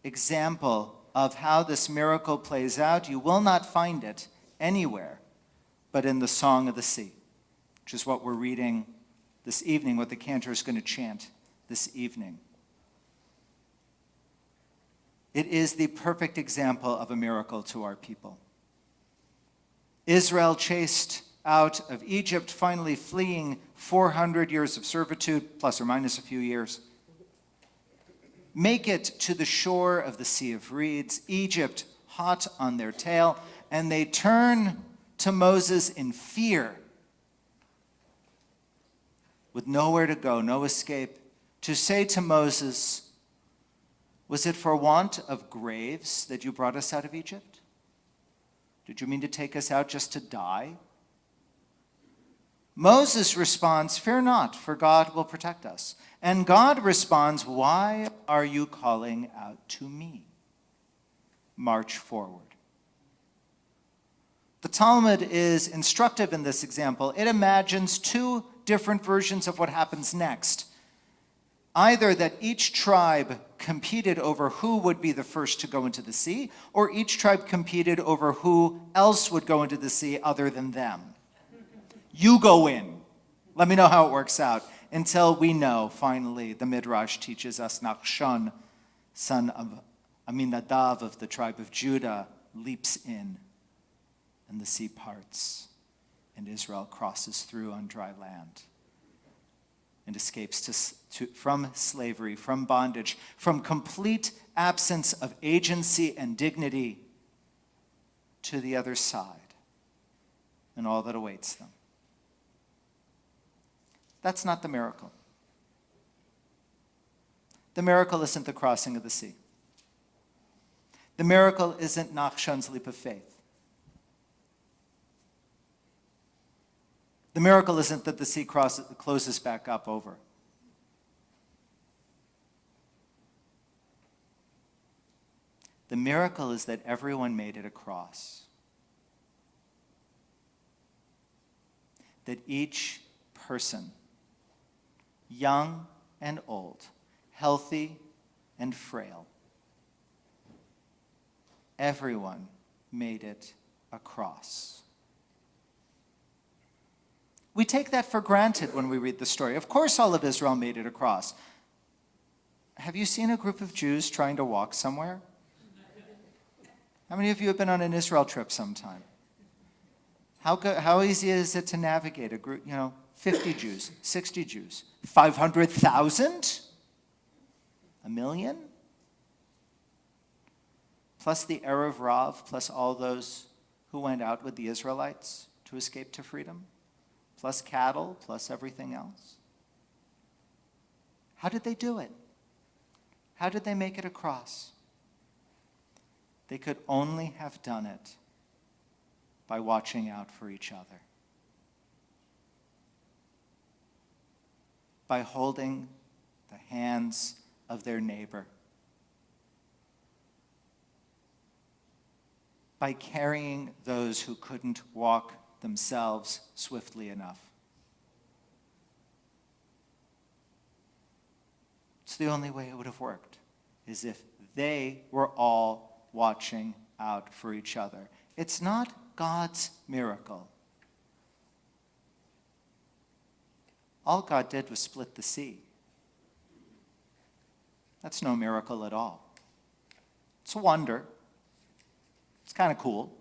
Speaker 1: example of how this miracle plays out, you will not find it anywhere but in the Song of the Sea, which is what we're reading this evening, what the cantor is going to chant this evening. It is the perfect example of a miracle to our people. Israel chased out of Egypt, finally fleeing 400 years of servitude, plus or minus a few years, make it to the shore of the Sea of Reeds, Egypt hot on their tail, and they turn to Moses in fear, with nowhere to go, no escape, to say to Moses, was it for want of graves that you brought us out of Egypt? Did you mean to take us out just to die? Moses responds, fear not, for God will protect us. And God responds, why are you calling out to me? March forward. The Talmud is instructive in this example. It imagines two different versions of what happens next. Either that each tribe competed over who would be the first to go into the sea, or each tribe competed over who else would go into the sea other than them. You go in. Let me know how it works out. Until we know, finally, the Midrash teaches us, Nachshon, son of Aminadav of the tribe of Judah, leaps in, and the sea parts, and Israel crosses through on dry land and escapes from slavery, from bondage, from complete absence of agency and dignity to the other side and all that awaits them. That's not the miracle. The miracle isn't the crossing of the sea. The miracle isn't Nachshon's leap of faith. The miracle isn't that the sea closes back up over. The miracle is that everyone made it across. That each person, young and old, healthy and frail, everyone made it across. We take that for granted when we read the story. Of course, all of Israel made it across. Have you seen a group of Jews trying to walk somewhere? How many of you have been on an Israel trip sometime? How easy is it to navigate a group, 50 Jews, 60 Jews, 500,000? A million? Plus the Erev Rav, plus all those who went out with the Israelites to escape to freedom, plus cattle, plus everything else. How did they do it? How did they make it across? They could only have done it by watching out for each other, by holding the hands of their neighbor, by carrying those who couldn't walk themselves swiftly enough. It's the only way it would have worked, is if they were all watching out for each other. It's not God's miracle. All God did was split the sea. That's no miracle at all. It's a wonder. It's kind of cool.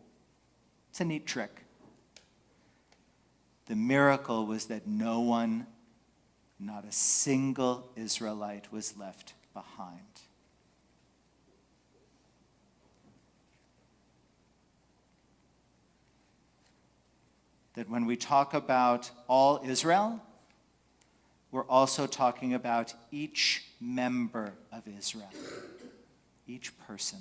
Speaker 1: It's a neat trick. The miracle was that no one, not a single Israelite, was left behind. That when we talk about all Israel, we're also talking about each member of Israel, each person.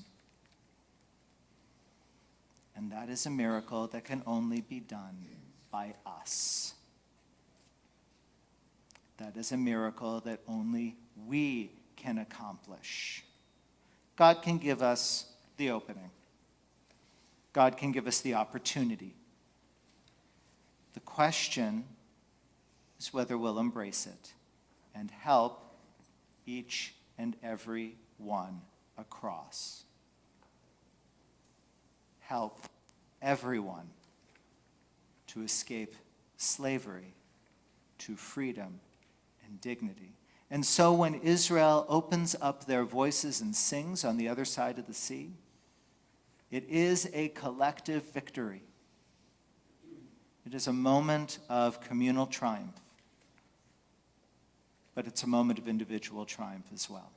Speaker 1: And that is a miracle that can only be done by us. That is a miracle that only we can accomplish. God can give us the opening. God can give us the opportunity. The question is whether we'll embrace it and help each and every one across. Help everyone to escape slavery to freedom and dignity. And so when Israel opens up their voices and sings on the other side of the sea, it is a collective victory. It is a moment of communal triumph, but it's a moment of individual triumph as well.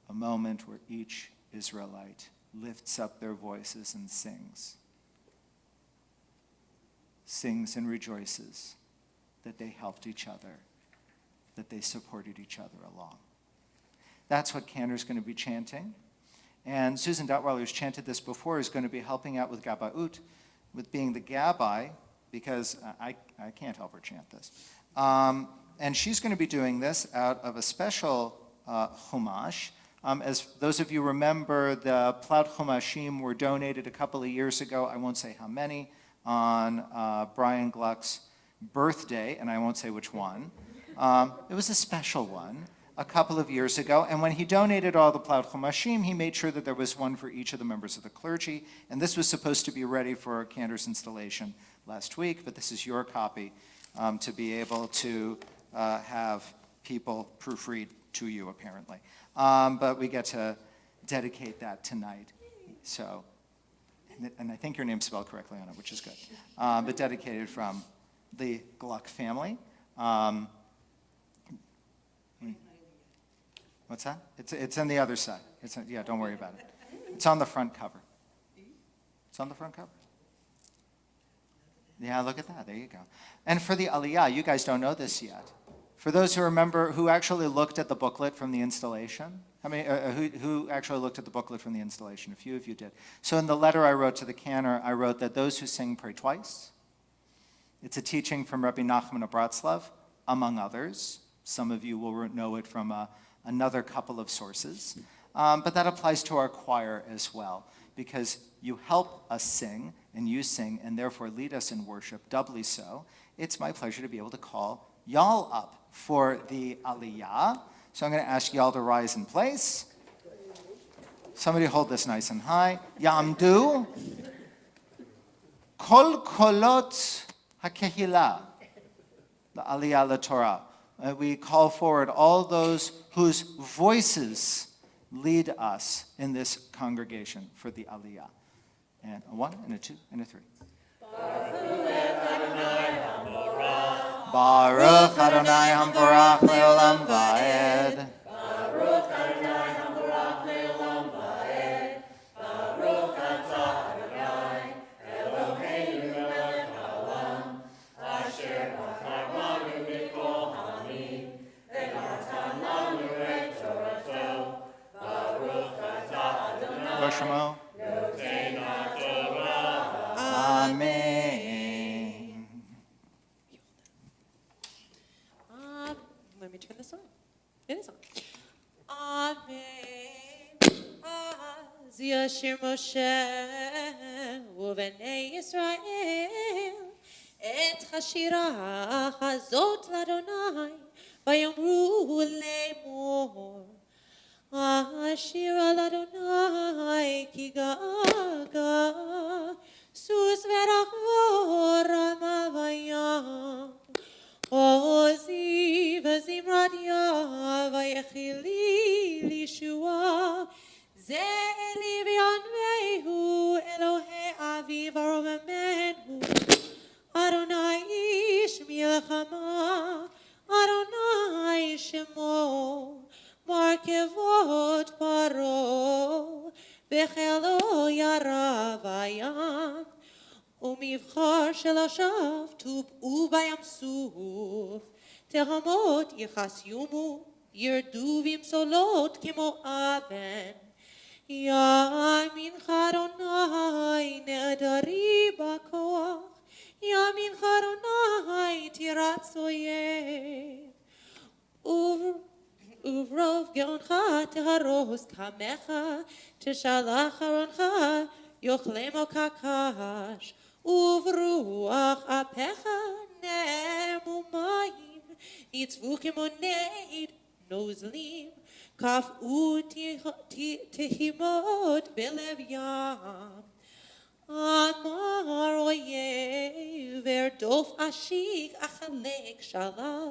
Speaker 1: A moment where each Israelite lifts up their voices and sings and rejoices that they helped each other, that they supported each other along. That's what Cantor's going to be chanting. And Susan Duttweiler, who's chanted this before, is going to be helping out with Gabaut, with being the Gabbai, because I can't help her chant this. And she's going to be doing this out of a special chumash. As those of you remember, the Plaut Chumashim were donated a couple of years ago, I won't say how many, on Brian Gluck's birthday, and I won't say which one. It was a special one a couple of years ago, and when he donated all the Plaut Chumashim, he made sure that there was one for each of the members of the clergy, and this was supposed to be ready for Cantor's installation last week, but this is your copy to be able to have people proofread to you, apparently. But we get to dedicate that tonight. So, and I think your name's spelled correctly on it, which is good. But dedicated from the Gluck family. What's that? It's on the other side. Yeah, don't worry about it. It's on the front cover. It's on the front cover. Yeah, look at that. There you go. And for the Aliyah, you guys don't know this yet. For those who remember, who actually looked at the booklet from the installation? How many, who actually looked at the booklet from the installation? A few of you did. So in the letter I wrote to the cantor, I wrote that those who sing pray twice. It's a teaching from Rabbi Nachman of Bratslav, among others. Some of you will know it from another couple of sources. But that applies to our choir as well, because you help us sing, and you sing, and therefore lead us in worship, doubly so. It's my pleasure to be able to call y'all up for the Aliyah. So I'm going to ask y'all to rise in place. Somebody hold this nice and high. Ya'amdu kol kolot hakehila, the Aliyah LaTorah. We call forward all those whose voices lead us in this congregation for the Aliyah. And a 1, and a 2, and a 3. Baruch Adonai Hamvorach Leolam Vaed. Baruch Adonai Hamvorach Leolam Vaed. Baruch Atah Adonai Eloheinu melech haolam asher bachar banu mikol ha'amim v'natan lanu et torato. Baruch Atah Adonai Shemo Noten HaTorah. Amen.
Speaker 2: Let me turn this on. It is on. Amen. Az yashir Moshe uvenei Yisrael et hashirah hazot l'Adonai vayomru lemor Ashira l'Adonai ki gaga sus verachvor amavayam Ozi v'zimradia v'yechili lishua ze eli v'yanvehu Elohei aviv aromamenhu Adonai ish milchama Adonai shemo Markevot paro v'chelo yaravayam ומבחר של השב טובעו בים סוף, תהומות יחסיומו, ירדו במסולות כמו אבן. ימינך אדוני נעדרי בכוח, ימינך אדוני תירץ אויב. וברוב גאונך תהרוס קמך, תשלח ארונך יאכלמו כקש. וברוח אפיך נערמו מים, יצבו כמו נד נוזלים, קפאו תהימות בלב ים. אמר אויב ארדוף אשיק אחלק שלל,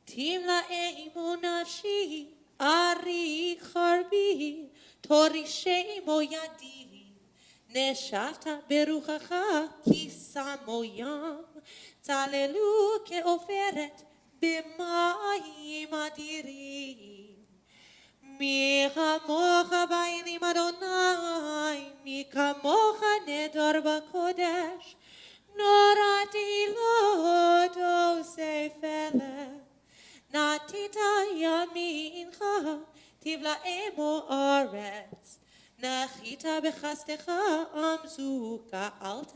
Speaker 2: תמלאמו נפשי אריק חרבי, תורישמו ידי. נשבת ברוחך כי שמו ים, צללו כעופרת במים אדירים. מי כמוך באלים אדוני, מי כמוך נדר בקודש, נורא תהילות עושי פלא. נטית ימינך, תבלעמו ארץ. נחית בחסדך עמזו גאלת,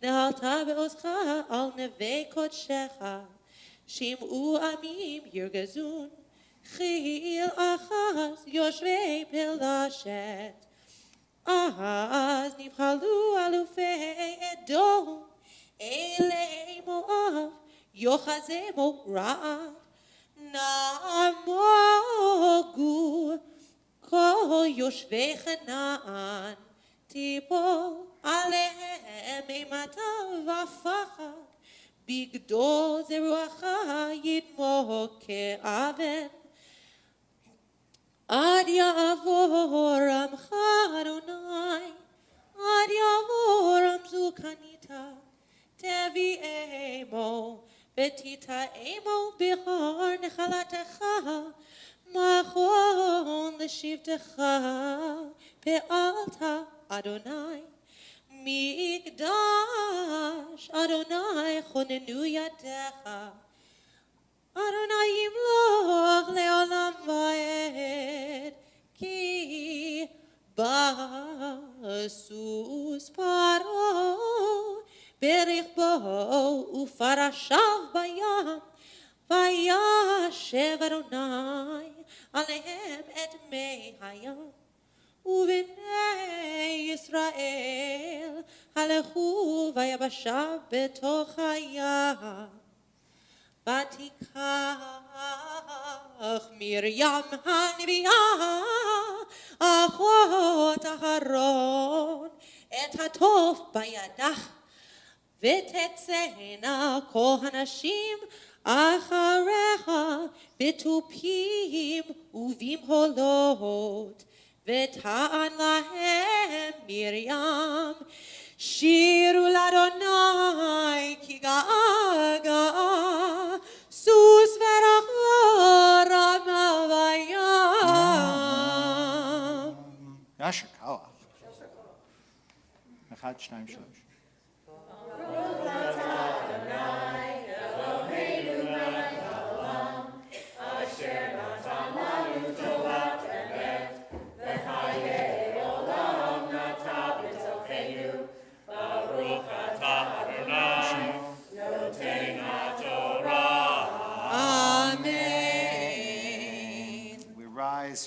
Speaker 2: נהלת בעוזך על נווה קודשך. שמעו עמים ירגזון, חיל אחז יושבי פלשת. אז נבחלו אלופי אדום, אלי מואב יוחזמו רעד. נמוגו כל יושבי חנן, תיפול עליהם אימתה ופחד, בגדול זרועך ידמו כאבן. Ad yavor amcha Adonai, ad yavor amzukanita, tevi emo, betita emo bihar nechalatecha, machon l'shivtecha, pe'alta Adonai, migdash Adonai chonenu yadecha, Adonai yimloch leolam vaed, ki basus paro, berich bo ufarashav bayam, vayashev Adonai alehem et mei hayam, uvnei Yisrael halechu vayabasha betoch hayam. Vatikach Miriam haniviyah achot Aharon et hatof bayadach v'tetzehena kol hanashim acharecha betupim uvimholot v'ta'an lahem Miriam Shiru l'Adonai ki gaga sus verach ramavayam.
Speaker 1: Yasher Koach. Echad, shnayim, shlosh.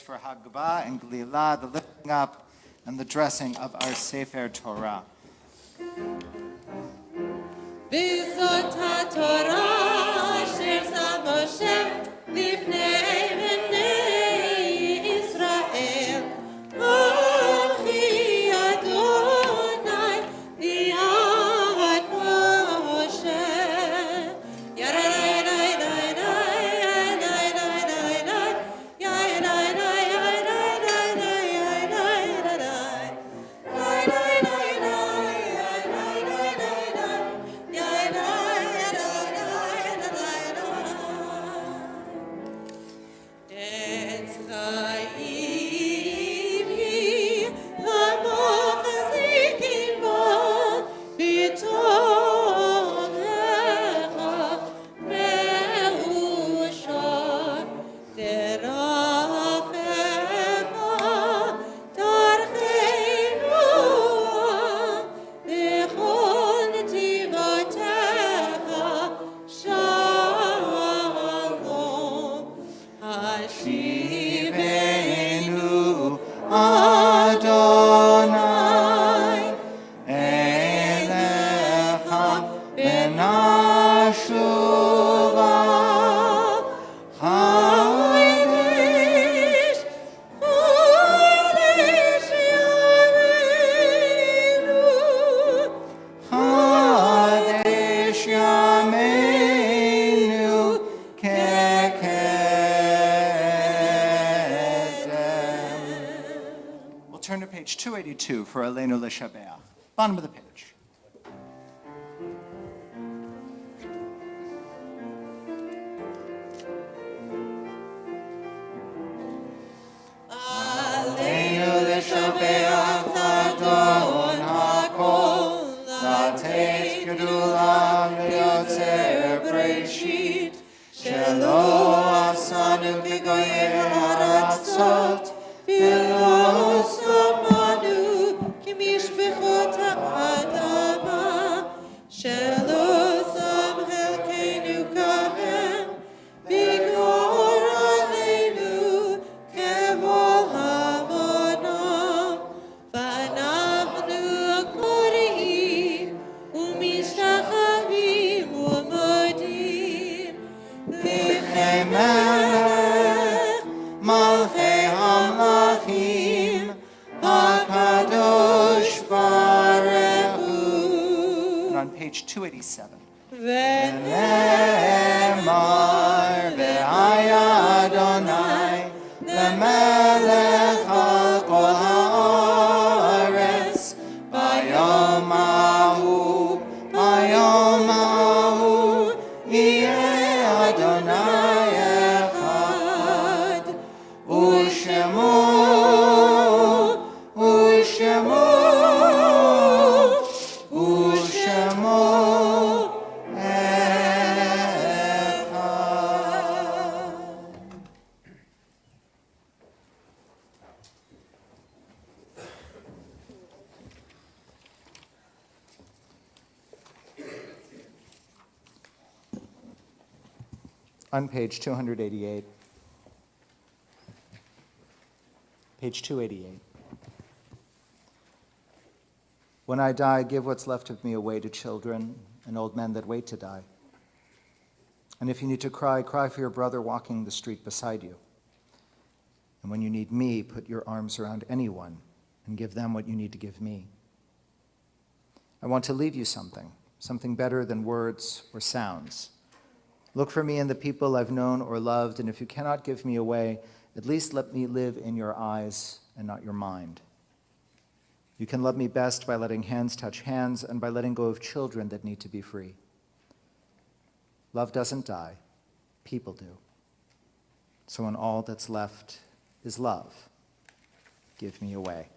Speaker 1: For Haggadah and Gelilah, the lifting up and the dressing of our Sefer Torah.
Speaker 2: V'zot haTorah asher sam Moshe lifnei bnei Yisrael, Achi Adonai li'ad Moshe.
Speaker 1: Turn to page 282 for Aleinu L'Shabeach. Bottom of the page.
Speaker 4: Aleinu L'Shabeach L'Adon HaKol, L'Atet Gedulah L'Yotzer Breshit, Shelo Asanu B'goyei Haratzot, V'lo Samanu K'mishbechot ha'adama, Shelo Sam Helkeinu Kahem, B'gor Aleinu Kevol Hamonam, V'anachnu Koreim U'mishachavim U'modim L'ifnei Melech Malchei Hamlachim HaKadosh Baruch Hu.
Speaker 1: And on page 287.
Speaker 4: V'nemar V'haya Adonai L'melech
Speaker 1: on page 288. Page 288. When I die, give what's left of me away to children and old men that wait to die. And if you need to cry, cry for your brother walking the street beside you. And when you need me, put your arms around anyone and give them what you need to give me. I want to leave you something better than words or sounds. Look for me in the people I've known or loved, and if you cannot give me away, at least let me live in your eyes and not your mind. You can love me best by letting hands touch hands and by letting go of children that need to be free. Love doesn't die, people do. So when all that's left is love, give me away.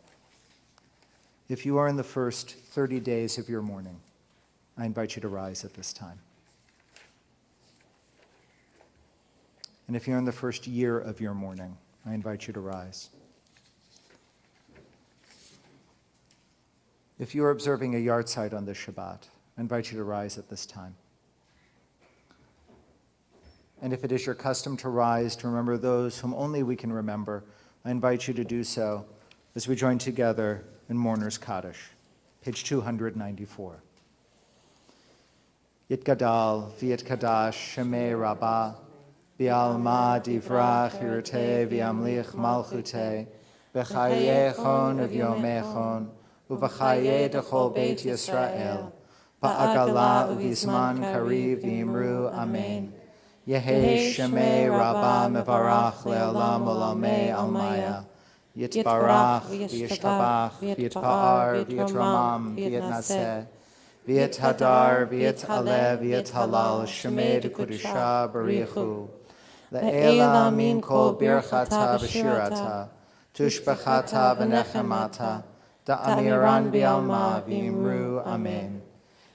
Speaker 1: If you are in the first 30 days of your mourning, I invite you to rise at this time. And if you're in the first year of your mourning, I invite you to rise. If you are observing a yahrzeit on this Shabbat, I invite you to rise at this time. And if it is your custom to rise to remember those whom only we can remember, I invite you to do so as we join together in Mourner's Kaddish, page 294. Yitgadal v'yitkadash shemei rabbah, bi'alma divrach yirteh v'yamlich malchuteh, b'chayechon v'yomechon, uv'chaye dechol beit Yisrael, ba'agala uv'zman kariv v'imru amen. Yehi shemei rabbah mevarach le'olam olamei almaya, Yitbarach, v'yishtabach, v'yitpa'ar, v'yitramam, v'yitnaseh, v'yithadar, v'yit'aleh, v'yithalal, shemei d'kudusha barichu, le'ela min kol birchata v'shirata, tushbachata v'nechemata, da'amiran bi'alma v'imru amen.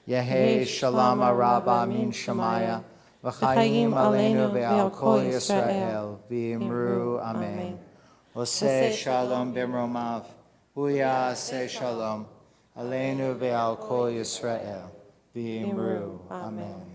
Speaker 1: Yehi shalom araba min shemaya, v'chayim aleinu ve'al kol Yisrael, v'imru amen. Oseh shalom b'mromav, huya aseh shalom, aleinu ve'al kol Yisrael, v'imru amen.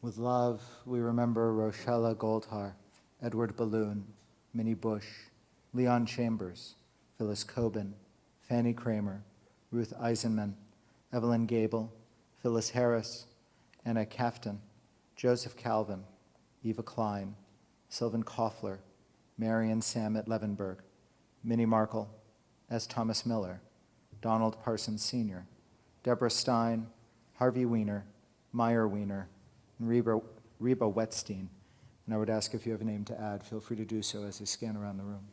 Speaker 1: With love, we remember Rochella Goldhar, Edward Balloon, Minnie Bush, Leon Chambers, Phyllis Coben, Fanny Kramer, Ruth Eisenman, Evelyn Gable, Phyllis Harris, Anna Kaftan, Joseph Calvin, Eva Klein, Sylvan Koffler, Marion Samet Levenberg, Minnie Markle, S. Thomas Miller, Donald Parsons Sr., Deborah Stein, Harvey Weiner, Meyer Weiner, and Reba Wetstein. And I would ask if you have a name to add, feel free to do so as I scan around the room.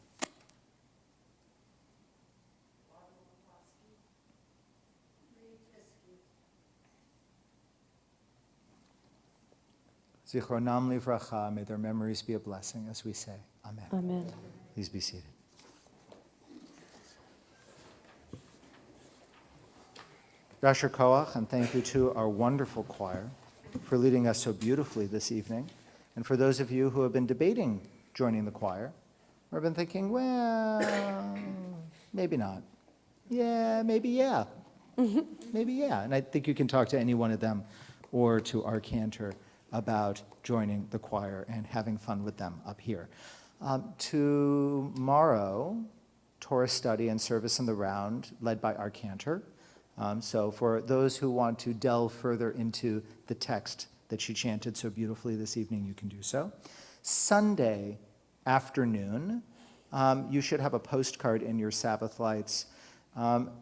Speaker 1: Zichronam livracha, may their memories be a blessing as we say, Amen.
Speaker 2: Amen.
Speaker 1: Please be seated. Yasher Koach, and thank you to our wonderful choir for leading us so beautifully this evening. And for those of you who have been debating joining the choir, Or been thinking, well, maybe not. Yeah, maybe yeah. Maybe yeah. And I think you can talk to any one of them or to our cantor about joining the choir and having fun with them up here. Tomorrow, Torah study and service in the round, led by our cantor. So for those who want to delve further into the text that she chanted so beautifully this evening, you can do so. Sunday afternoon, you should have a postcard in your Sabbath lights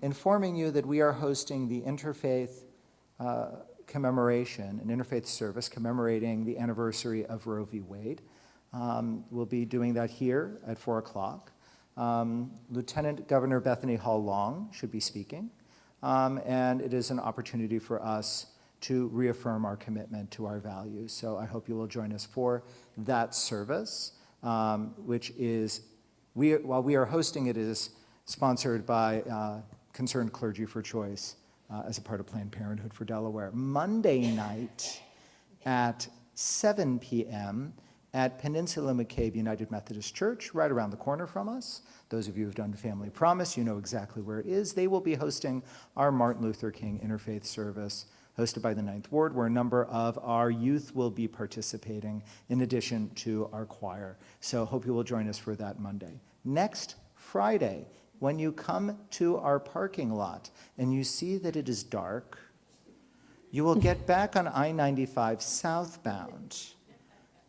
Speaker 1: informing you that we are hosting the interfaith commemoration, an interfaith service commemorating the anniversary of Roe v. Wade. We'll be doing that here at 4 o'clock. Lieutenant Governor Bethany Hall Long should be speaking, and it is an opportunity for us to reaffirm our commitment to our values. So I hope you will join us for that service, which is, while we are hosting it, is sponsored by Concerned Clergy for Choice as a part of Planned Parenthood for Delaware. Monday night at 7 p.m. at Peninsula McCabe United Methodist Church, right around the corner from us. Those of you who have done Family Promise, you know exactly where it is. They will be hosting our Martin Luther King Interfaith Service, hosted by the Ninth Ward, where a number of our youth will be participating in addition to our choir. So hope you will join us for that Monday. Next Friday, when you come to our parking lot and you see that it is dark, you will get back on I-95 southbound.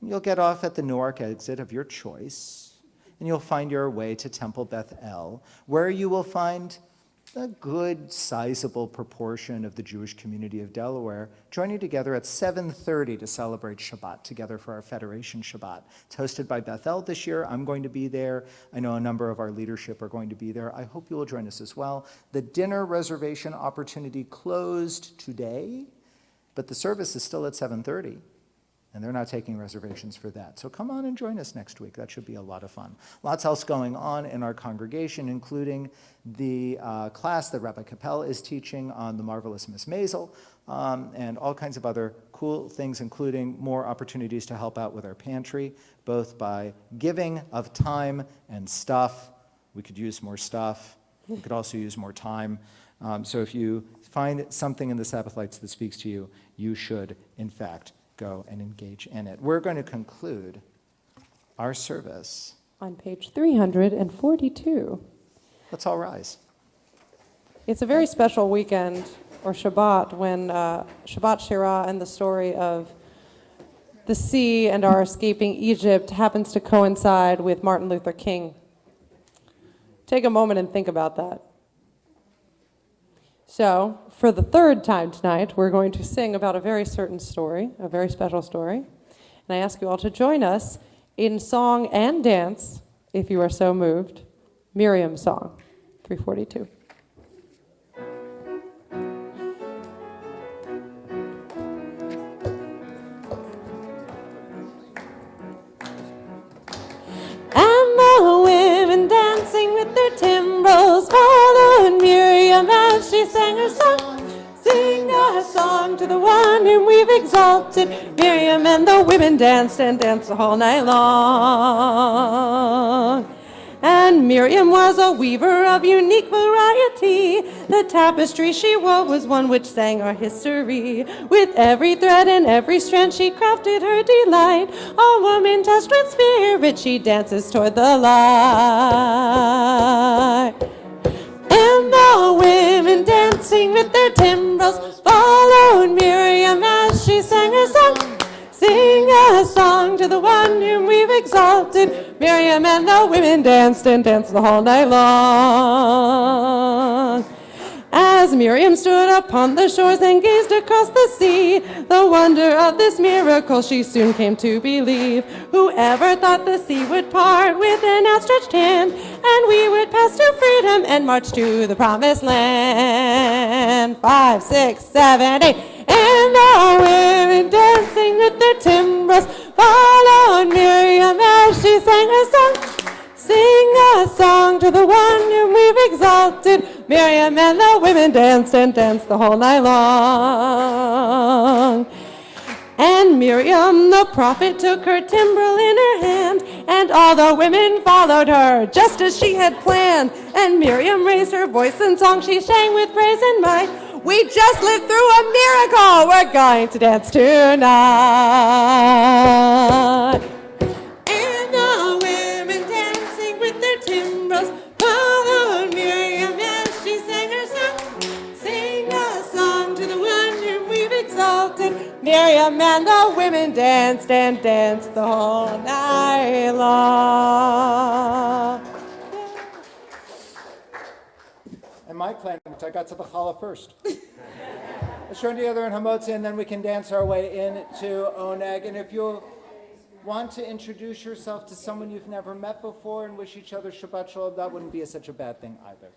Speaker 1: You'll get off at the Newark exit of your choice, and you'll find your way to Temple Beth El, where you will find a good, sizable proportion of the Jewish community of Delaware joining together at 7:30 to celebrate Shabbat together for our Federation Shabbat. It's hosted by Beth El this year. I'm going to be there. I know a number of our leadership are going to be there. I hope you will join us as well. The dinner reservation opportunity closed today, but the service is still at 7:30. And they're not taking reservations for that. So come on and join us next week. That should be a lot of fun. Lots else going on in our congregation, including the class that Rabbi Capel is teaching on the marvelous Miss Maisel, and all kinds of other cool things, including more opportunities to help out with our pantry, both by giving of time and stuff. We could use more stuff. We could also use more time. So if you find something in the Sabbath Lights that speaks to you, you should, in fact, go and engage in it. We're going to conclude our service
Speaker 2: on page 342.
Speaker 1: Let's all rise.
Speaker 2: It's a very special weekend, or Shabbat, when Shabbat Shirah and the story of the sea and our escaping Egypt happens to coincide with Martin Luther King. Take a moment and think about that. So, for the third time tonight, we're going to sing about a very certain story, a very special story. And I ask you all to join us in song and dance, if you are so moved. Miriam's song, 342. And the women dancing with their timbrels followed Miriam as she sang her song. Sing a song to the one whom we've exalted. Miriam and the women danced and danced the whole night long. And Miriam was a weaver of unique variety. The tapestry she wove was one which sang our history. With every thread and every strand she crafted her delight. A woman touched with spirit, she dances toward the light. And the women dancing with their timbrels followed Miriam as she sang her song. Sing a song to the one whom we've exalted. Miriam and the women danced and danced the whole night long. As Miriam stood upon the shores and gazed across the sea, the wonder of this miracle she soon came to believe. Whoever thought the sea would part with an outstretched hand, and we would pass to freedom and march to the promised land. 5, 6, 7, 8. And the women dancing with their timbrels followed Miriam as she sang her song. Sing a song to the one whom we've exalted. Miriam and the women danced and danced the whole night long. And Miriam the prophet took her timbrel in her hand And all the women followed her, just as she had planned. And Miriam raised her voice in song, she sang with praise and might. We just lived through a miracle, we're going to dance tonight. And the women dancing with their timbrels followed Miriam as she sang her song. Sing a song to the one whom we've exalted. Miriam and the women danced and danced the whole night long.
Speaker 1: And my clan, which I got to the challah first. Let's join together in Hamotzi, and then we can dance our way into Oneg. And if you want to introduce yourself to someone you've never met before and wish each other Shabbat Shalom, that wouldn't be such a bad thing either.